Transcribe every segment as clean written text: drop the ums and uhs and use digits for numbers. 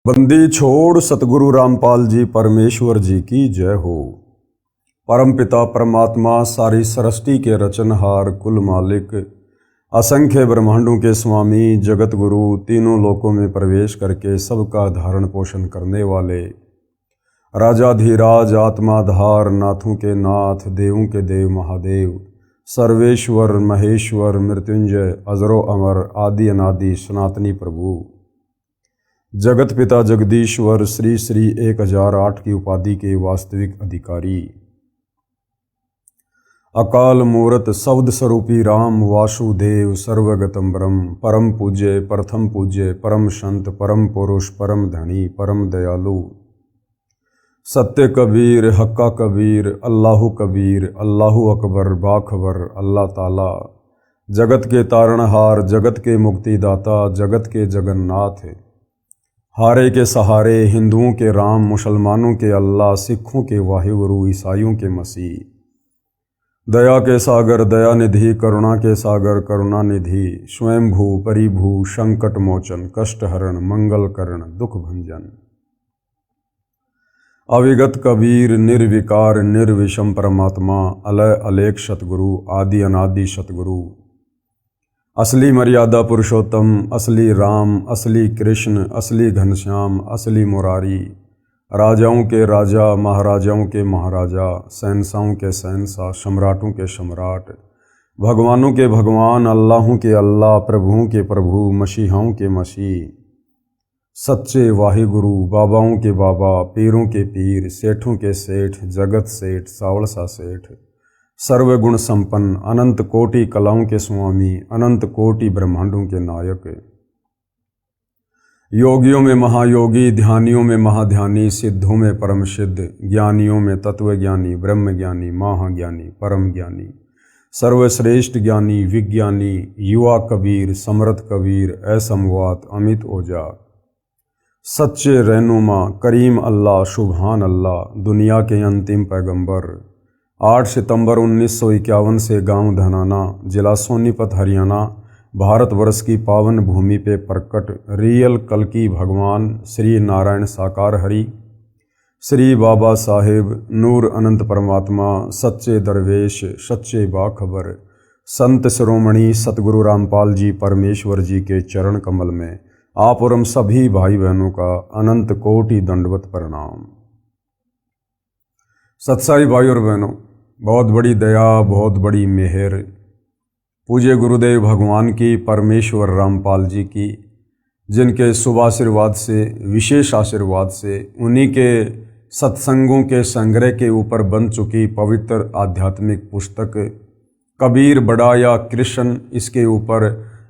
बंदी छोड़ सतगुरु रामपाल जी परमेश्वर जी की जय हो। परमपिता परमात्मा सारी सृष्टि के रचनहार कुल मालिक असंख्य ब्रह्मांडों के स्वामी जगत गुरु तीनों लोकों में प्रवेश करके सबका धारण पोषण करने वाले राजाधिराज आत्माधार नाथों के नाथ देवों के देव महादेव सर्वेश्वर महेश्वर मृत्युंजय अजरो अमर आदि अनादि सनातनी प्रभु जगत पिता जगदीश्वर श्री श्री 1008 की उपाधि के वास्तविक अधिकारी अकाल मूरत शब्द स्वरूपी राम वासुदेव सर्वगतम ब्रह्म परम पूज्य प्रथम पूज्य परम संत परम पुरुष परम धनी परम दयालु सत्य कबीर हक्का कबीर अल्लाहु कबीर अल्लाहु अकबर बाखबर अल्लाह ताला जगत के तारणहार जगत के मुक्तिदाता जगत के जगन्नाथ हारे के सहारे हिंदुओं के राम मुसलमानों के अल्लाह सिखों के वाहिगुरु ईसाइयों के मसीह दया के सागर दया निधि करुणा के सागर करुणा निधि स्वयंभू परिभू संकट मोचन कष्ट हरण मंगल करण दुख भंजन अविगत कबीर निर्विकार निर्विषम परमात्मा अलय अलेख सतगुरु आदि अनादि सतगुरु असली मर्यादा पुरुषोत्तम असली राम असली कृष्ण असली घनश्याम असली मुरारी राजाओं के राजा महाराजाओं के महाराजा शहंशाहों के शहंशाह सम्राटों के सम्राट भगवानों के भगवान अल्लाहों के अल्लाह प्रभुओं के प्रभु मसीहाओं के मसीह सच्चे वाहिगुरु बाबाओं के बाबा पीरों के पीर सेठों के सेठ जगत सेठ सावड़सा सेठ सर्वगुण संपन्न अनंत कोटि कलाओं के स्वामी अनंत कोटि ब्रह्मांडों के नायक योगियों में महायोगी ध्यानियों में महाध्यानी सिद्धों में परम सिद्ध ज्ञानियों में तत्वज्ञानी ब्रह्मज्ञानी महाज्ञानी परम ज्ञानी सर्वश्रेष्ठ ज्ञानी विज्ञानी युवा कबीर समर्थ कबीर असमवात अमित ओजा सच्चे रहनुमा करीम अल्लाह सुभान अल्लाह दुनिया के अंतिम पैगंबर 8 सितंबर 1951 से गांव धनाना जिला सोनीपत हरियाणा भारतवर्ष की पावन भूमि पे प्रकट रियल कल्कि भगवान श्री नारायण साकार हरि श्री बाबा साहेब नूर अनंत परमात्मा सच्चे दरवेश सच्चे बाखबर संत शिरोमणि सतगुरु रामपाल जी परमेश्वर जी के चरण कमल में आप और हम सभी भाई बहनों का अनंत कोटि दंडवत प्रणाम। सत्साई भाई और बहनों, बहुत बड़ी दया बहुत बड़ी मेहर पूज्य गुरुदेव भगवान की परमेश्वर रामपाल जी की जिनके शुभ आशीर्वाद से विशेष आशीर्वाद से उन्हीं के सत्संगों के संग्रह के ऊपर बन चुकी पवित्र आध्यात्मिक पुस्तक कबीर बड़ा या कृष्ण इसके ऊपर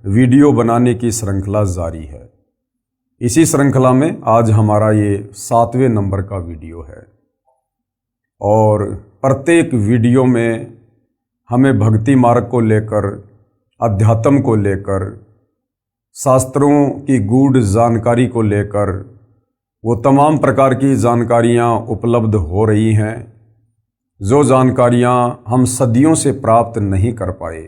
वीडियो बनाने की श्रृंखला जारी है। इसी श्रृंखला में आज हमारा ये 7वें नंबर का वीडियो है और प्रत्येक वीडियो में हमें भक्ति मार्ग को लेकर अध्यात्म को लेकर शास्त्रों की गूढ़ जानकारी को लेकर वो तमाम प्रकार की जानकारियाँ उपलब्ध हो रही हैं जो जानकारियाँ हम सदियों से प्राप्त नहीं कर पाए।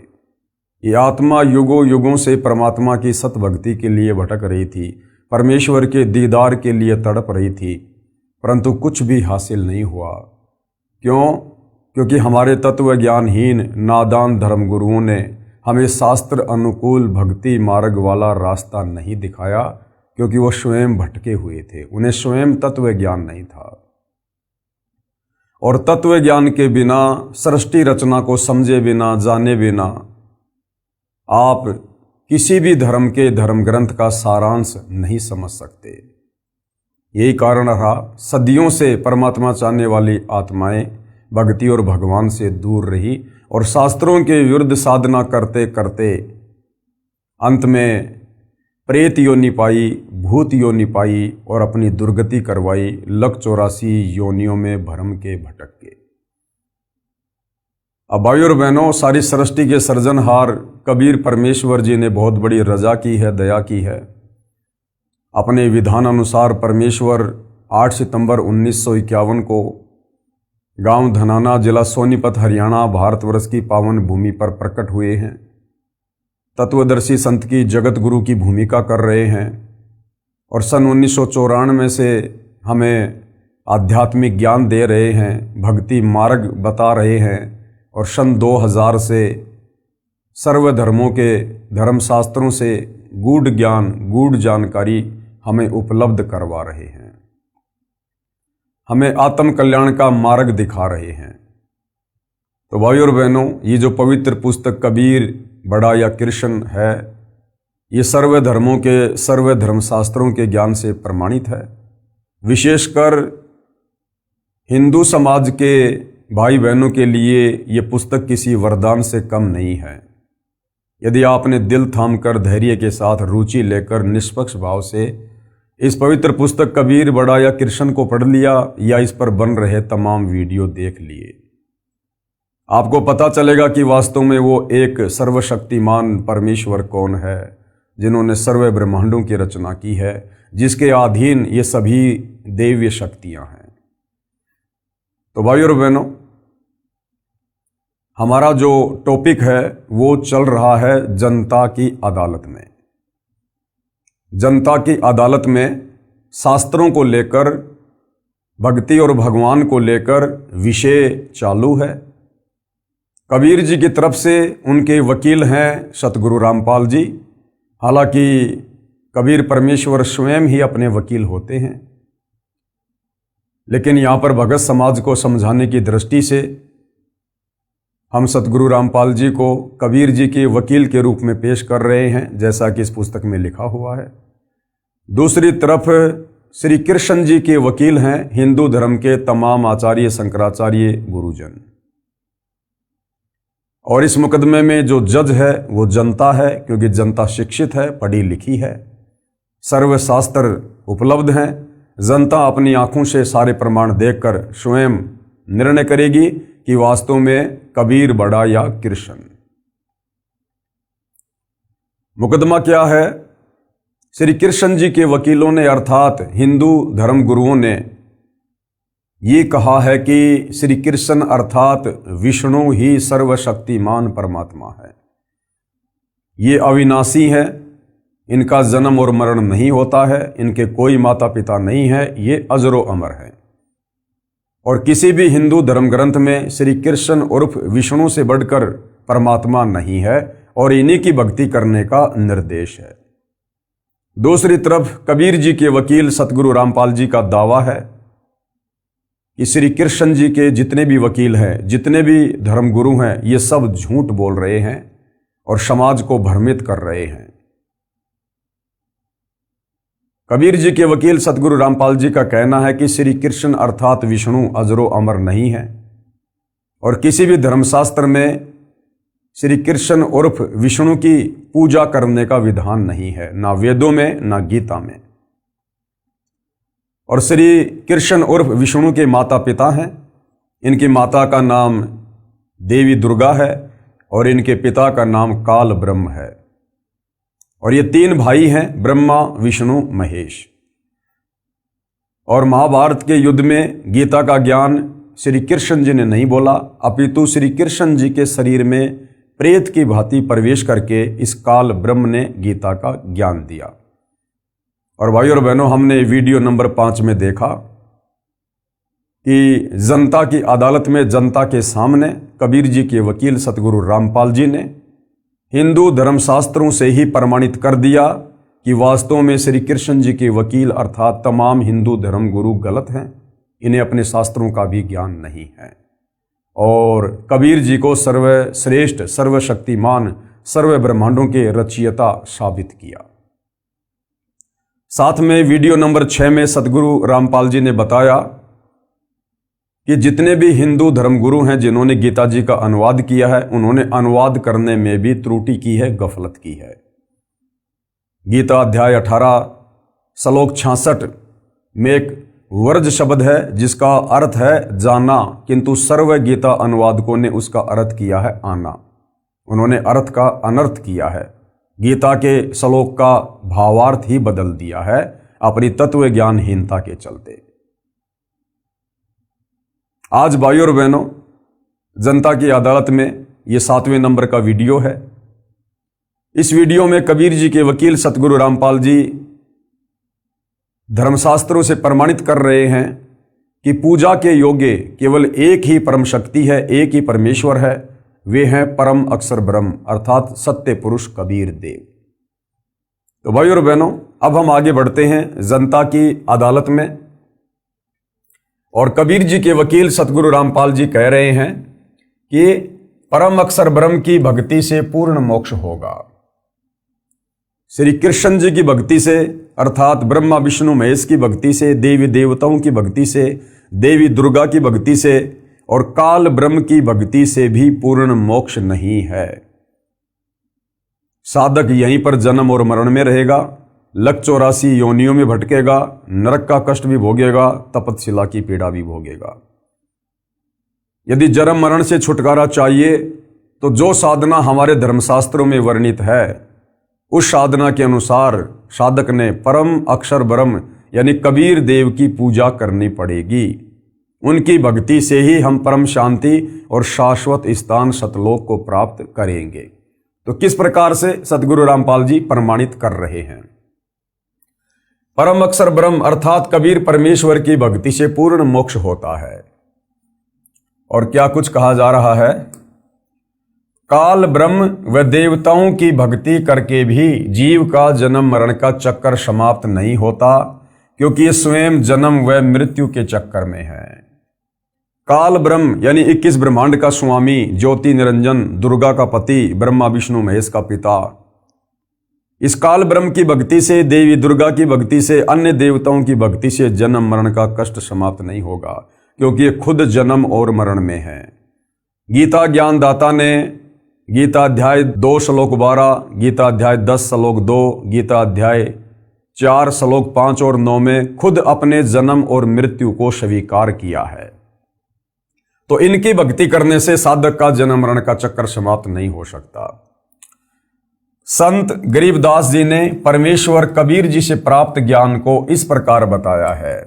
ये आत्मा युगों युगों से परमात्मा की सतभक्ति के लिए भटक रही थी, परमेश्वर के दीदार के लिए तड़प रही थी, परंतु कुछ भी हासिल नहीं हुआ। क्यों? क्योंकि हमारे तत्व ज्ञानहीन नादान धर्मगुरुओं ने हमें शास्त्र अनुकूल भक्ति मार्ग वाला रास्ता नहीं दिखाया, क्योंकि वो स्वयं भटके हुए थे, उन्हें स्वयं तत्व ज्ञान नहीं था। और तत्व ज्ञान के बिना सृष्टि रचना को समझे बिना जाने बिना आप किसी भी धर्म के धर्म ग्रंथ का सारांश नहीं समझ सकते। यही कारण रहा सदियों से परमात्मा चाहने वाली आत्माएं भक्ति और भगवान से दूर रही और शास्त्रों के विरुद्ध साधना करते करते अंत में प्रेत योनि पाई, भूत योनि पाई और अपनी दुर्गति करवाई, 184 योनियों में भरम के भटक के। अब भाई और बहनों, सारी सृष्टि के सृजनहार कबीर परमेश्वर जी ने बहुत बड़ी रजा की है, दया की है। अपने विधान अनुसार परमेश्वर 8 सितंबर 1951 को गांव धनाना जिला सोनीपत हरियाणा भारतवर्ष की पावन भूमि पर प्रकट हुए हैं। तत्वदर्शी संत की जगत गुरु की भूमिका कर रहे हैं और सन 1994 से हमें आध्यात्मिक ज्ञान दे रहे हैं, भक्ति मार्ग बता रहे हैं, और सन 2000 से सर्वधर्मों के धर्मशास्त्रों से गूढ़ ज्ञान, गूढ़ जानकारी हमें उपलब्ध करवा रहे हैं, हमें आत्म कल्याण का मार्ग दिखा रहे हैं। तो भाइयों और बहनों, ये जो पवित्र पुस्तक कबीर बड़ा या कृष्ण है, ये सर्व धर्मों के, सर्व धर्मशास्त्रों के ज्ञान से प्रमाणित है। विशेषकर हिंदू समाज के भाई बहनों के लिए ये पुस्तक किसी वरदान से कम नहीं है। यदि आपने दिल थामकर धैर्य के साथ रुचि लेकर निष्पक्ष भाव से इस पवित्र पुस्तक कबीर बड़ा या कृष्ण को पढ़ लिया या इस पर बन रहे तमाम वीडियो देख लिए, आपको पता चलेगा कि वास्तव में वो एक सर्वशक्तिमान परमेश्वर कौन है, जिन्होंने सर्व ब्रह्मांडों की रचना की है, जिसके अधीन ये सभी दैवीय शक्तियां हैं। तो भाइयों और बहनों, हमारा जो टॉपिक है वो चल रहा है जनता की अदालत में। जनता की अदालत में शास्त्रों को लेकर, भक्ति और भगवान को लेकर विषय चालू है। कबीर जी की तरफ से उनके वकील हैं सतगुरु रामपाल जी। हालांकि कबीर परमेश्वर स्वयं ही अपने वकील होते हैं, लेकिन यहाँ पर भगत समाज को समझाने की दृष्टि से हम सतगुरु रामपाल जी को कबीर जी के वकील के रूप में पेश कर रहे हैं, जैसा कि इस पुस्तक में लिखा हुआ है। दूसरी तरफ श्री कृष्ण जी के वकील हैं हिंदू धर्म के तमाम आचार्य, शंकराचार्य, गुरुजन। और इस मुकदमे में जो जज है वो जनता है, क्योंकि जनता शिक्षित है, पढ़ी लिखी है, सर्वशास्त्र उपलब्ध हैं। जनता अपनी आंखों से सारे प्रमाण देखकर स्वयं निर्णय करेगी कि वास्तव में कबीर बड़ा या कृष्ण। मुकदमा क्या है? श्री कृष्ण जी के वकीलों ने अर्थात हिंदू धर्म गुरुओं ने ये कहा है कि श्री कृष्ण अर्थात विष्णु ही सर्वशक्तिमान परमात्मा है। ये अविनाशी है, इनका जन्म और मरण नहीं होता है, इनके कोई माता पिता नहीं है, ये अजरो अमर है। और किसी भी हिंदू धर्म ग्रंथ में श्री कृष्ण उर्फ विष्णु से बढ़कर परमात्मा नहीं है, और इन्हीं की भक्ति करने का निर्देश है। दूसरी तरफ कबीर जी के वकील सतगुरु रामपाल जी का दावा है कि श्री कृष्ण जी के जितने भी वकील हैं, जितने भी धर्मगुरु हैं, ये सब झूठ बोल रहे हैं और समाज को भ्रमित कर रहे हैं। कबीर जी के वकील सतगुरु रामपाल जी का कहना है कि श्री कृष्ण अर्थात विष्णु अजरो अमर नहीं है, और किसी भी धर्मशास्त्र में श्री कृष्ण उर्फ विष्णु की पूजा करने का विधान नहीं है, ना वेदों में ना गीता में। और श्री कृष्ण उर्फ विष्णु के माता पिता हैं। इनकी माता का नाम देवी दुर्गा है और इनके पिता का नाम काल ब्रह्म है। और ये तीन भाई हैं, ब्रह्मा, विष्णु, महेश। और महाभारत के युद्ध में गीता का ज्ञान श्री कृष्ण जी ने नहीं बोला, अपितु श्री कृष्ण जी के शरीर में प्रेत की भांति प्रवेश करके इस काल ब्रह्म ने गीता का ज्ञान दिया। और भाइयों और बहनों, हमने वीडियो नंबर 5 में देखा कि जनता की अदालत में जनता के सामने कबीर जी के वकील सतगुरु रामपाल जी ने हिंदू धर्मशास्त्रों से ही प्रमाणित कर दिया कि वास्तव में श्री कृष्ण जी के वकील अर्थात तमाम हिंदू धर्म गुरु गलत हैं, इन्हें अपने शास्त्रों का भी ज्ञान नहीं है। और कबीर जी को सर्वश्रेष्ठ, सर्वशक्तिमान, सर्व ब्रह्मांडों के रचयिता साबित किया। साथ में वीडियो नंबर 6 में सतगुरु रामपाल जी ने बताया कि जितने भी हिंदू धर्मगुरु हैं जिन्होंने गीता जी का अनुवाद किया है, उन्होंने अनुवाद करने में भी त्रुटि की है, गफलत की है। गीता अध्याय 18 श्लोक 66 में एक वर्ज शब्द है जिसका अर्थ है जाना, किंतु सर्व गीता अनुवादकों ने उसका अर्थ किया है आना। उन्होंने अर्थ का अनर्थ किया है, गीता के श्लोक का भावार्थ ही बदल दिया है अपनी तत्व ज्ञानहीनता के चलते। आज भाइयों और बहनों, जनता की अदालत में ये 7वें नंबर का वीडियो है। इस वीडियो में कबीर जी के वकील सतगुरु रामपाल जी धर्मशास्त्रों से प्रमाणित कर रहे हैं कि पूजा के योग्य केवल एक ही परम शक्ति है, एक ही परमेश्वर है, वे हैं परम अक्षर ब्रह्म अर्थात सत्य पुरुष कबीर देव। तो भाई और बहनों, अब हम आगे बढ़ते हैं जनता की अदालत में। और कबीर जी के वकील सतगुरु रामपाल जी कह रहे हैं कि परम अक्षर ब्रह्म की भक्ति से पूर्ण मोक्ष होगा। श्री कृष्ण जी की भक्ति से अर्थात ब्रह्मा विष्णु महेश की भक्ति से, देवी देवताओं की भक्ति से, देवी दुर्गा की भक्ति से और काल ब्रह्म की भक्ति से भी पूर्ण मोक्ष नहीं है। साधक यहीं पर जन्म और मरण में रहेगा, लक 84 योनियों में भटकेगा, नरक का कष्ट भी भोगेगा, तपतशिला की पीड़ा भी भोगेगा। यदि जन्म मरण से छुटकारा चाहिए तो जो साधना हमारे धर्मशास्त्रों में वर्णित है उस साधना के अनुसार साधक ने परम अक्षर ब्रह्म यानी कबीर देव की पूजा करनी पड़ेगी। उनकी भक्ति से ही हम परम शांति और शाश्वत स्थान सतलोक को प्राप्त करेंगे। तो किस प्रकार से सतगुरु रामपाल जी प्रमाणित कर रहे हैं। परम अक्षर ब्रह्म अर्थात कबीर परमेश्वर की भक्ति से पूर्ण मोक्ष होता है। और क्या कुछ कहा जा रहा है, काल ब्रह्म व देवताओं की भक्ति करके भी जीव का जन्म मरण का चक्कर समाप्त नहीं होता, क्योंकि ये स्वयं जन्म व मृत्यु के चक्कर में है। काल ब्रह्म यानी 21 ब्रह्मांड का स्वामी, ज्योति निरंजन, दुर्गा का पति, ब्रह्मा विष्णु महेश का पिता। इस काल ब्रह्म की भक्ति से, देवी दुर्गा की भक्ति से, अन्य देवताओं की भक्ति से जन्म मरण का कष्ट समाप्त नहीं होगा, क्योंकि ये खुद जन्म और मरण में है। गीता ज्ञानदाता ने गीता अध्याय 2 श्लोक 12, गीता अध्याय 10 श्लोक 2, गीता अध्याय 4 श्लोक 5 और 9 में खुद अपने जन्म और मृत्यु को स्वीकार किया है। तो इनकी भक्ति करने से साधक का जन्म मरण का चक्कर समाप्त नहीं हो सकता। संत गरीबदास जी ने परमेश्वर कबीर जी से प्राप्त ज्ञान को इस प्रकार बताया है।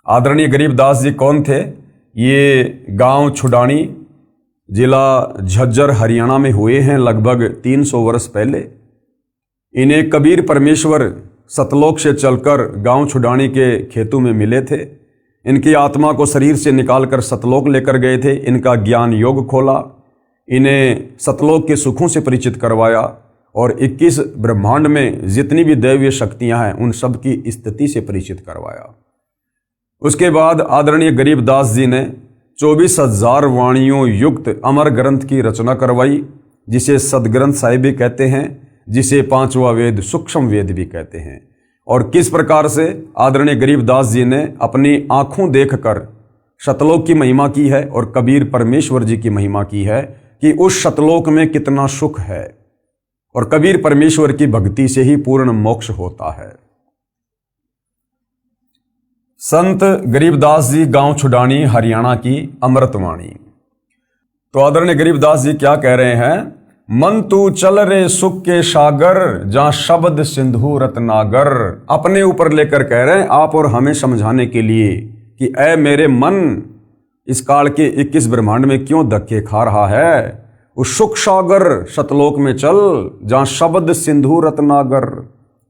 आदरणीय गरीबदास जी कौन थे? ये गांव छुडानी, जिला झज्जर, हरियाणा में हुए हैं लगभग 300 वर्ष पहले। इन्हें कबीर परमेश्वर सतलोक से चलकर गांव छुडानी के खेतों में मिले थे। इनकी आत्मा को शरीर से निकालकर सतलोक लेकर गए थे। इनका ज्ञान योग खोला, इन्हें सतलोक के सुखों से परिचित करवाया और 21 ब्रह्मांड में जितनी भी दैवीय शक्तियां हैं उन सब की स्थिति से परिचित करवाया। उसके बाद आदरणीय गरीबदास जी ने 24,000 वाणियों युक्त अमर ग्रंथ की रचना करवाई, जिसे सदग्रंथ साहिब भी कहते हैं, जिसे 5वां वेद सूक्ष्म वेद भी कहते हैं। और किस प्रकार से आदरणीय गरीबदास जी ने अपनी आंखों देखकर सतलोक की महिमा की है और कबीर परमेश्वर जी की महिमा की है कि उस सतलोक में कितना सुख है। और कबीर परमेश्वर की भक्ति से ही पूर्ण मोक्ष होता है। संत गरीबदास जी गांव छुडानी, हरियाणा की अमृतवाणी। तो आदरणीय गरीबदास जी क्या कह रहे हैं? मन तू चल रे सुख के सागर, जहां शब्द सिंधु रत्नागर। अपने ऊपर लेकर कह रहे हैं आप और हमें समझाने के लिए कि ऐ मेरे मन, इस काल के 21 ब्रह्मांड में क्यों धक्के खा रहा है? उस सुख सागर सतलोक में चल, जहां शब्द सिंधु रत्नागर।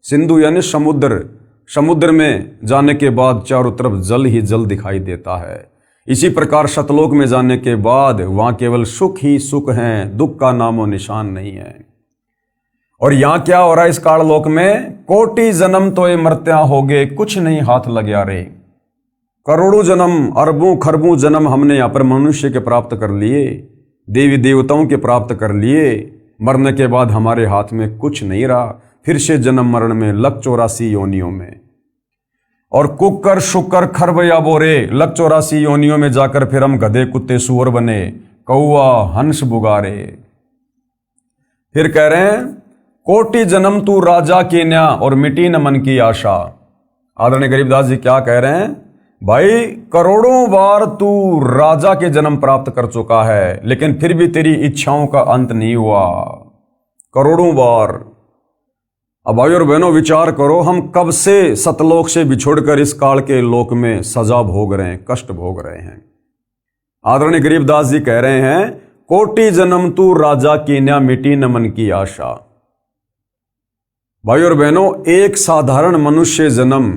सिंधु यानी समुद्र, समुद्र में जाने के बाद चारों तरफ जल ही जल दिखाई देता है। इसी प्रकार सतलोक में जाने के बाद वहां केवल सुख ही सुख हैं, दुख का नामो निशान नहीं है। और यहां क्या हो रहा है इस काललोक में? कोटि जन्म तो ये मर्त्या होगे, कुछ नहीं हाथ लग्या रे। करोड़ों जन्म, अरबों खरबों जन्म हमने यहाँ पर मनुष्य के प्राप्त कर लिए, देवी देवताओं के प्राप्त कर लिए। मरने के बाद हमारे हाथ में कुछ नहीं रहा, फिर से जन्म मरण में लक 84 योनियों में। और कुकर शुकर खरबया बोरे, लक 84 योनियों में जाकर फिर हम गधे कुत्ते सुअर बने, कौआ हंस बुगारे। फिर कह रहे हैं कोटि जन्म तू राजा के न्या और मिटी न मन की आशा। आदरणीय गरीबदास जी क्या कह रहे हैं? भाई करोड़ों बार तू राजा के जन्म प्राप्त कर चुका है, लेकिन फिर भी तेरी इच्छाओं का अंत नहीं हुआ। करोड़ों बार। अब भाई और बहनों विचार करो, हम कब से सतलोक से बिछुड़कर इस काल के लोक में सजा भोग रहे हैं, कष्ट भोग रहे हैं। आदरणीय गरीबदास जी कह रहे हैं कोटि जन्म तू राजा की न्या मिटी न मन की आशा। भाई और बहनों, एक साधारण मनुष्य जन्म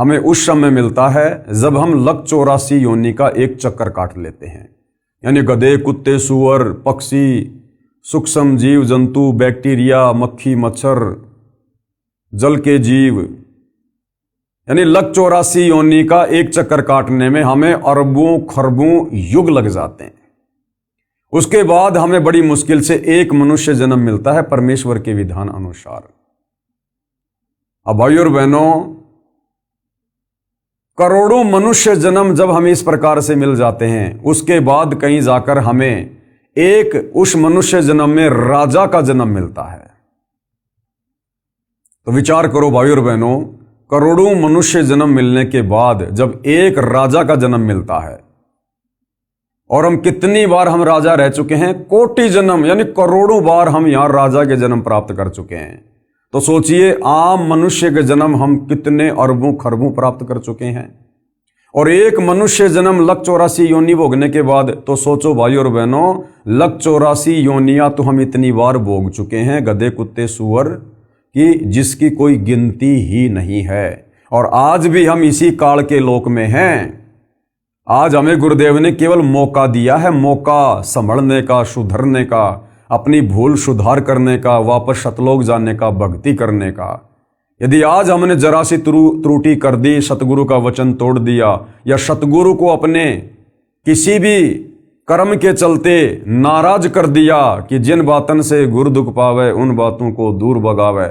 हमें उस समय मिलता है जब हम लक 84 योनि का एक चक्कर काट लेते हैं। यानी गधे, कुत्ते, सूअर, पक्षी, सूक्ष्म जीव जंतु, बैक्टीरिया, मक्खी, मच्छर, जल के जीव, यानी लक 84 योनि का एक चक्कर काटने में हमें अरबों खरबों युग लग जाते हैं। उसके बाद हमें बड़ी मुश्किल से एक मनुष्य जन्म मिलता है परमेश्वर के विधान अनुसार। अब भाइयों और बहनों, करोड़ों मनुष्य जन्म जब हमें इस प्रकार से मिल जाते हैं, उसके बाद कहीं जाकर हमें एक उस मनुष्य जन्म में राजा का जन्म मिलता है। तो विचार करो भाइयों और बहनों, करोड़ों मनुष्य जन्म मिलने के बाद जब एक राजा का जन्म मिलता है, और हम कितनी बार हम राजा रह चुके हैं, कोटि जन्म यानी करोड़ों बार हम यहां राजा के जन्म प्राप्त कर चुके हैं। तो सोचिए आम मनुष्य के जन्म हम कितने अरबों खरबों प्राप्त कर चुके हैं, और एक मनुष्य जन्म लक 84 योनि भोगने के बाद तो सोचो भाई और बहनों, लक 84 योनियां तो हम इतनी बार भोग चुके हैं, गधे, कुत्ते, सूअर की जिसकी कोई गिनती ही नहीं है। और आज भी हम इसी काल के लोक में हैं। आज हमें गुरुदेव ने केवल मौका दिया है, मौका संभलने का, सुधरने का, अपनी भूल सुधार करने का, वापस सतलोक जाने का, भक्ति करने का। यदि आज हमने जरा सी त्रुटि कर दी, सतगुरु का वचन तोड़ दिया, या सतगुरु को अपने किसी भी कर्म के चलते नाराज कर दिया कि जिन बातन से गुरु दुख पावे उन बातों को दूर भगावे,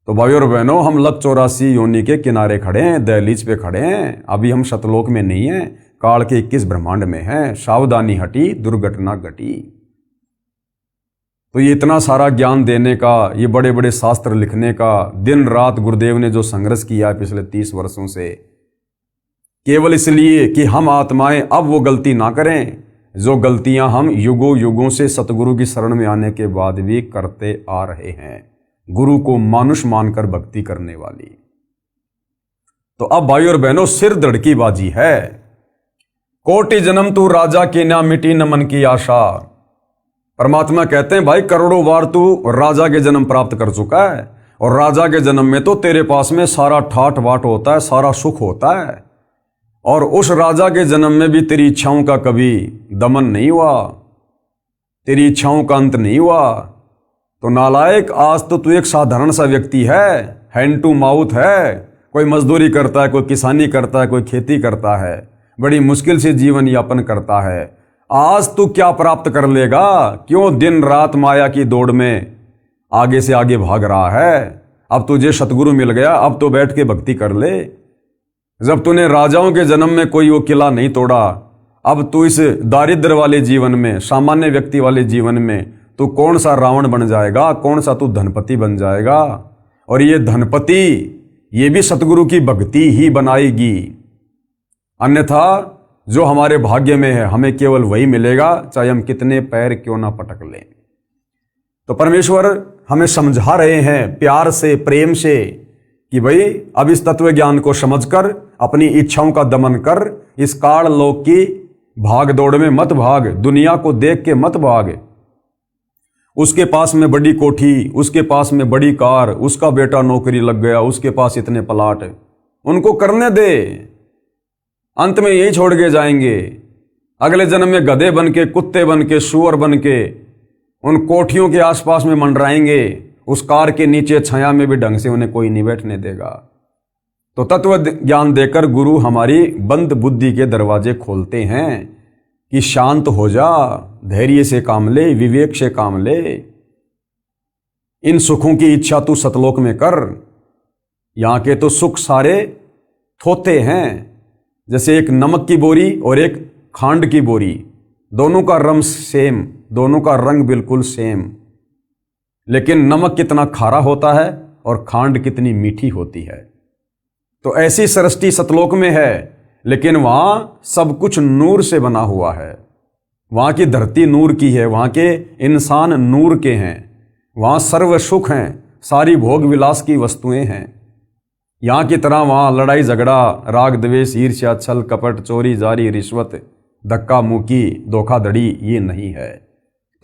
तो भाइयों और बहनों, हम लक 84 योनि के किनारे खड़े हैं, दहलीज पे खड़े हैं। अभी हम सतलोक में नहीं हैं, काल के 21 ब्रह्मांड में हैं। सावधानी हटी, दुर्घटना घटी। तो ये इतना सारा ज्ञान देने का, ये बड़े बड़े शास्त्र लिखने का, दिन रात गुरुदेव ने जो संघर्ष किया है पिछले 30 वर्षों से, केवल इसलिए कि हम आत्माएं अब वो गलती ना करें जो गलतियां हम युगों युगों से सतगुरु की शरण में आने के बाद भी करते आ रहे हैं, गुरु को मानुष मानकर भक्ति करने वाली। तो अब भाई और बहनों, सिर धड़की बाजी है। कोटि जन्म तू राजा के ना मिटी न मन की आशा। परमात्मा कहते हैं भाई करोड़ों बार तू राजा के जन्म प्राप्त कर चुका है, और राजा के जन्म में तो तेरे पास में सारा ठाट बाट होता है, सारा सुख होता है, और उस राजा के जन्म में भी तेरी इच्छाओं का कभी दमन नहीं हुआ, तेरी इच्छाओं का अंत नहीं हुआ। तो नालायक, आज तो तू एक साधारण सा व्यक्ति है, हैंड टू माउथ है, कोई मजदूरी करता है, कोई किसानी करता है, कोई खेती करता है, बड़ी मुश्किल से जीवन यापन करता है। आज तू क्या प्राप्त कर लेगा? क्यों दिन रात माया की दौड़ में आगे से आगे भाग रहा है? अब तुझे सतगुरु मिल गया, अब तो बैठ के भक्ति कर ले। जब तूने राजाओं के जन्म में कोई वो किला नहीं तोड़ा, अब तू इस दारिद्र वाले जीवन में, सामान्य व्यक्ति वाले जीवन में तू कौन सा रावण बन जाएगा, कौन सा तू धनपति बन जाएगा। और ये धनपति, ये भी सतगुरु की भक्ति ही बनाएगी, अन्यथा जो हमारे भाग्य में है हमें केवल वही मिलेगा, चाहे हम कितने पैर क्यों ना पटक लें। तो परमेश्वर हमें समझा रहे हैं प्यार से, प्रेम से, कि भाई अब इस तत्व ज्ञान को समझकर अपनी इच्छाओं का दमन कर, इस काल लोक की भाग दौड़ में मत भाग, दुनिया को देख के मत भाग। उसके पास में बड़ी कोठी, उसके पास में बड़ी कार, उसका बेटा नौकरी लग गया, उसके पास इतने प्लाट, उनको करने दे, अंत में यही छोड़ के जाएंगे। अगले जन्म में गधे बन के, कुत्ते बन के, सूअर बन के उन कोठियों के आसपास में मंडराएंगे, उस कार के नीचे छाया में भी ढंग से उन्हें कोई नहीं बैठने देगा। तो तत्व ज्ञान देकर गुरु हमारी बंद बुद्धि के दरवाजे खोलते हैं कि शांत हो जा, धैर्य से काम ले, विवेक से काम ले, इन सुखों की इच्छा तू सतलोक में कर। यहाँ के तो सुख सारे थोते हैं, जैसे एक नमक की बोरी और एक खांड की बोरी, दोनों का रंग सेम, दोनों का रंग बिल्कुल सेम, लेकिन नमक कितना खारा होता है और खांड कितनी मीठी होती है। तो ऐसी सृष्टि सतलोक में है, लेकिन वहां सब कुछ नूर से बना हुआ है। वहां की धरती नूर की है, वहां के इंसान नूर के हैं, वहां सर्व सुख हैं, सारी भोग विलास की वस्तुएं हैं। यहाँ की तरह वहाँ लड़ाई झगड़ा, राग द्वेष, ईर्ष्या, छल कपट, चोरी जारी, रिश्वत, धक्का मुक्की, धोखाधड़ी ये नहीं है।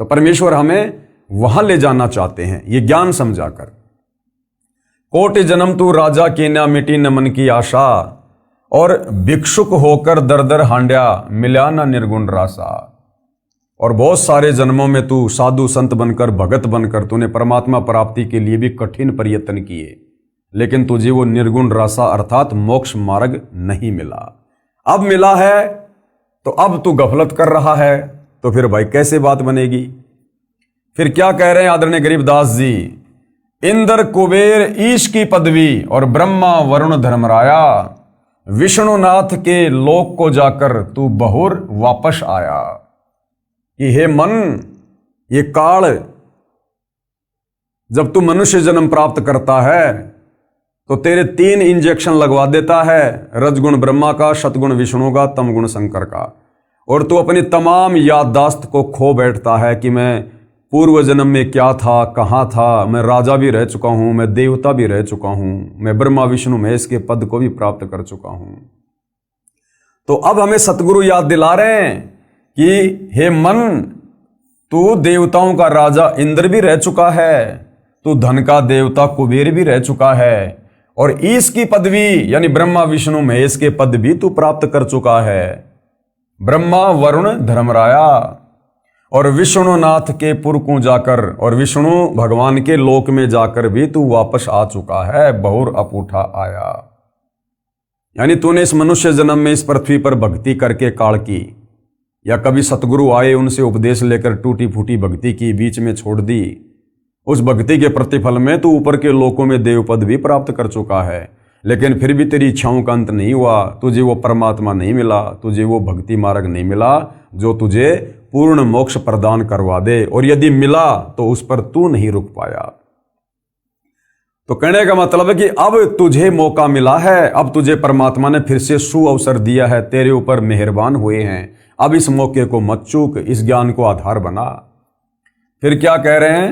तो परमेश्वर हमें वहाँ ले जाना चाहते हैं ये ज्ञान समझाकर कोटि जन्म तू राजा की ना मिटी न मन की आशा, और भिक्षुक होकर दर दर हांड्या मिला ना निर्गुण रासा। और बहुत सारे जन्मों में तू साधु संत बनकर भगत बनकर तूने परमात्मा प्राप्ति के लिए भी कठिन प्रयत्न किए, लेकिन तुझे वो निर्गुण रासा अर्थात मोक्ष मार्ग नहीं मिला। अब मिला है तो अब तू गफलत कर रहा है, तो फिर भाई कैसे बात बनेगी। फिर क्या कह रहे हैं आदरणीय गरीबदास जी, इंद्र कुबेर ईश की पदवी और ब्रह्मा वरुण धर्मराया, विष्णुनाथ के लोक को जाकर तू बहुर वापस आया। कि हे मन, ये काल जब तू मनुष्य जन्म प्राप्त करता है तो तेरे 3 इंजेक्शन लगवा देता है, रजगुण ब्रह्मा का, सतगुण विष्णु का, तमगुण शंकर का, और तू अपनी तमाम याददाश्त को खो बैठता है कि मैं पूर्व जन्म में क्या था, कहाँ था, मैं राजा भी रह चुका हूँ, मैं देवता भी रह चुका हूँ, मैं ब्रह्मा विष्णु महेश के पद को भी प्राप्त कर चुका हूँ। तो अब हमें सतगुरु याद दिला रहे हैं कि हे मन, तू देवताओं का राजा इंद्र भी रह चुका है, तू धन का देवता कुबेर भी रह चुका है, और ईश की पदवी यानी ब्रह्मा विष्णु महेश के पद भी तू प्राप्त कर चुका है। ब्रह्मा वरुण धर्मराया और विष्णुनाथ के पुर को जाकर और विष्णु भगवान के लोक में जाकर भी तू वापस आ चुका है, बहुर अपूठा आया। यानी तूने इस मनुष्य जन्म में इस पृथ्वी पर भक्ति करके काल की, या कभी सतगुरु आए उनसे उपदेश लेकर टूटी फूटी भक्ति की, बीच में छोड़ दी, उस भक्ति के प्रतिफल में तू ऊपर के लोकों में देव पद भी प्राप्त कर चुका है, लेकिन फिर भी तेरी इच्छाओं का अंत नहीं हुआ, तुझे वो परमात्मा नहीं मिला, तुझे वो भक्ति मार्ग नहीं मिला जो तुझे पूर्ण मोक्ष प्रदान करवा दे, और यदि मिला तो उस पर तू नहीं रुक पाया। तो कहने का मतलब है कि अब तुझे मौका मिला है, अब तुझे परमात्मा ने फिर से सुअवसर दिया है, तेरे ऊपर मेहरबान हुए हैं, अब इस मौके को मत चूक, इस ज्ञान को आधार बना। फिर क्या कह रहे हैं,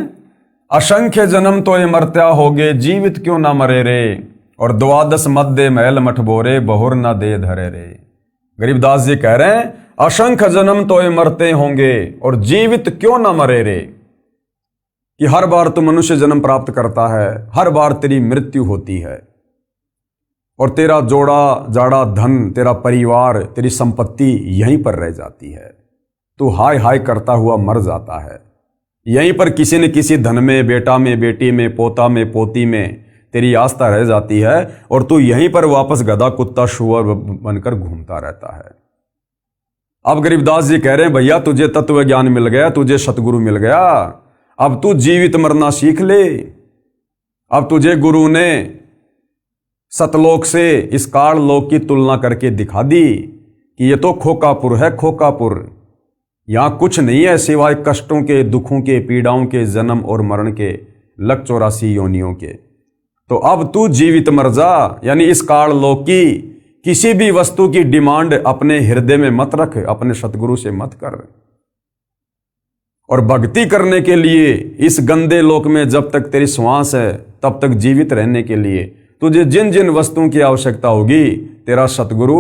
असंख्य जन्म तो ये मरत्या होगे, जीवित क्यों ना मरे रे, और 12 मध्य महल मठ बोरे, बहुर ना दे धरे रे। गरीबदास जी कह रहे हैं असंख्य जन्म तो ये मरते होंगे और जीवित क्यों ना मरे रे, कि हर बार तू मनुष्य जन्म प्राप्त करता है, हर बार तेरी मृत्यु होती है, और तेरा जोड़ा जाड़ा धन, तेरा परिवार, तेरी संपत्ति यहीं पर रह जाती है, तू हाय हाय करता हुआ मर जाता है। यहीं पर किसी न किसी धन में, बेटा में, बेटी में, पोता में, पोती में तेरी आस्था रह जाती है, और तू यहीं पर वापस गधा कुत्ता शुअर बनकर घूमता रहता है। अब गरीबदास जी कह रहे हैं भैया तुझे तत्व ज्ञान मिल गया, तुझे सतगुरु मिल गया, अब तू जीवित मरना सीख ले। अब तुझे गुरु ने सतलोक से इस काल लोक की तुलना करके दिखा दी कि ये तो खोकापुर है, खोकापुर, यहां कुछ नहीं है सिवाय कष्टों के, दुखों के, पीड़ाओं के, जन्म और मरण के, लग 84 योनियों के। तो अब तू जीवित मर जा, यानी इस काल लोक की किसी भी वस्तु की डिमांड अपने हृदय में मत रख, अपने सतगुरु से मत कर। और भक्ति करने के लिए इस गंदे लोक में जब तक तेरी श्वास है तब तक जीवित रहने के लिए तुझे जिन जिन वस्तुओं की आवश्यकता होगी, तेरा सतगुरु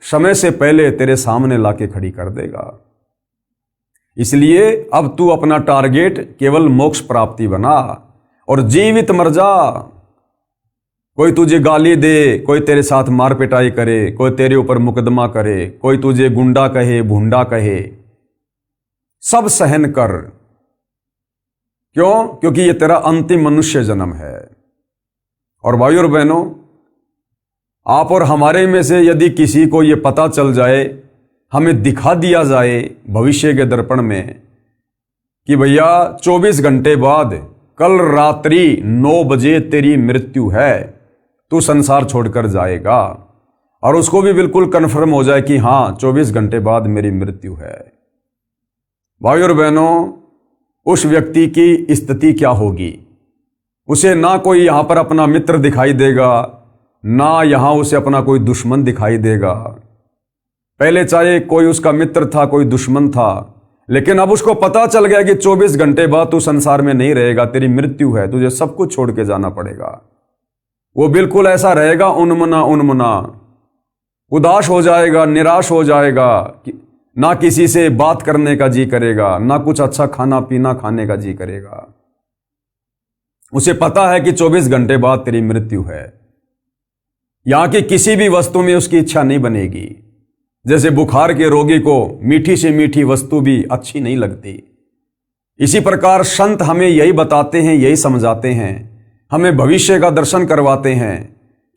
समय से पहले तेरे सामने लाके खड़ी कर देगा। इसलिए अब तू अपना टारगेट केवल मोक्ष प्राप्ति बना और जीवित मर जा। कोई तुझे गाली दे, कोई तेरे साथ मार पिटाई करे, कोई तेरे ऊपर मुकदमा करे, कोई तुझे गुंडा कहे, भूंडा कहे, सब सहन कर। क्यों? क्योंकि ये तेरा अंतिम मनुष्य जन्म है। और भाइयों और बहनों, आप और हमारे में से यदि किसी को ये पता चल जाए, हमें दिखा दिया जाए भविष्य के दर्पण में कि भैया 24 घंटे बाद कल रात्रि 9 बजे तेरी मृत्यु है, तू संसार छोड़कर जाएगा, और उसको भी बिल्कुल कन्फर्म हो जाए कि हाँ 24 घंटे बाद मेरी मृत्यु है। भाइयों और बहनों, उस व्यक्ति की स्थिति क्या होगी? उसे ना कोई यहां पर अपना मित्र दिखाई देगा, ना यहां उसे अपना कोई दुश्मन दिखाई देगा। पहले चाहे कोई उसका मित्र था, कोई दुश्मन था, लेकिन अब उसको पता चल गया कि 24 घंटे बाद तू संसार में नहीं रहेगा, तेरी मृत्यु है, तुझे सब कुछ छोड़ के जाना पड़ेगा। वो बिल्कुल ऐसा रहेगा उन्मना उन्मना, उदास हो जाएगा, निराश हो जाएगा, ना किसी से बात करने का जी करेगा, ना कुछ अच्छा खाना पीना खाने का जी करेगा। उसे पता है कि 24 घंटे बाद तेरी मृत्यु है। यहां की किसी भी वस्तु में उसकी इच्छा नहीं बनेगी। जैसे बुखार के रोगी को मीठी से मीठी वस्तु भी अच्छी नहीं लगती, इसी प्रकार संत हमें यही बताते हैं, यही समझाते हैं, हमें भविष्य का दर्शन करवाते हैं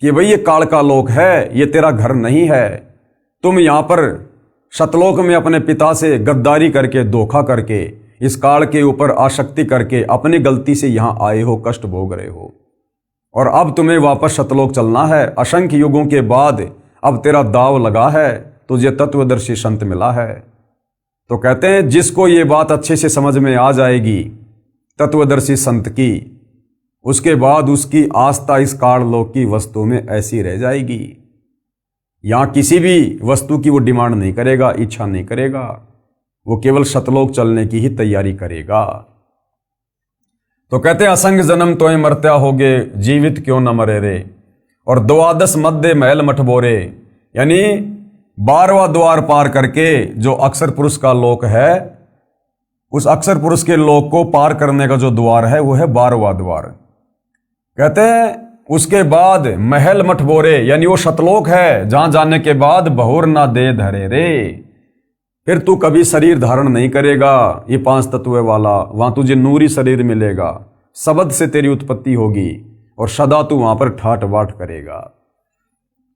कि भाई ये काल का लोक है, ये तेरा घर नहीं है। तुम यहां पर सतलोक में अपने पिता से गद्दारी करके, धोखा करके, इस काल के ऊपर आसक्ति करके अपनी गलती से यहां आए हो, कष्ट भोग रहे हो, और अब तुम्हें वापस सतलोक चलना है। असंख्य युगों के बाद अब तेरा दाव लगा है, तुझे तत्वदर्शी संत मिला है। तो कहते हैं जिसको ये बात अच्छे से समझ में आ जाएगी तत्वदर्शी संत की, उसके बाद उसकी आस्था इस काल लोक की वस्तु में ऐसी रह जाएगी। यहां किसी भी वस्तु की वो डिमांड नहीं करेगा, इच्छा नहीं करेगा, वो केवल सतलोक चलने की ही तैयारी करेगा। तो कहते हैं असंग जन्म तोय मरत्या होगे, जीवित क्यों न मरे रे। और द्वादश मध्य महल मठबोरे, यानी 12वां द्वार पार करके जो अक्षर पुरुष का लोक है, उस अक्षर पुरुष के लोक को पार करने का जो द्वार है वो है 12वां द्वार। कहते हैं उसके बाद महल मठबोरे, यानी वो सतलोक है जहां जाने के बाद बहुर ना दे धरे रे। फिर तू कभी शरीर धारण नहीं करेगा ये 5 तत्व वाला, वहां तुझे नूरी शरीर मिलेगा, शब्द से तेरी उत्पत्ति होगी और सदा तू वहां पर ठाट बाट करेगा।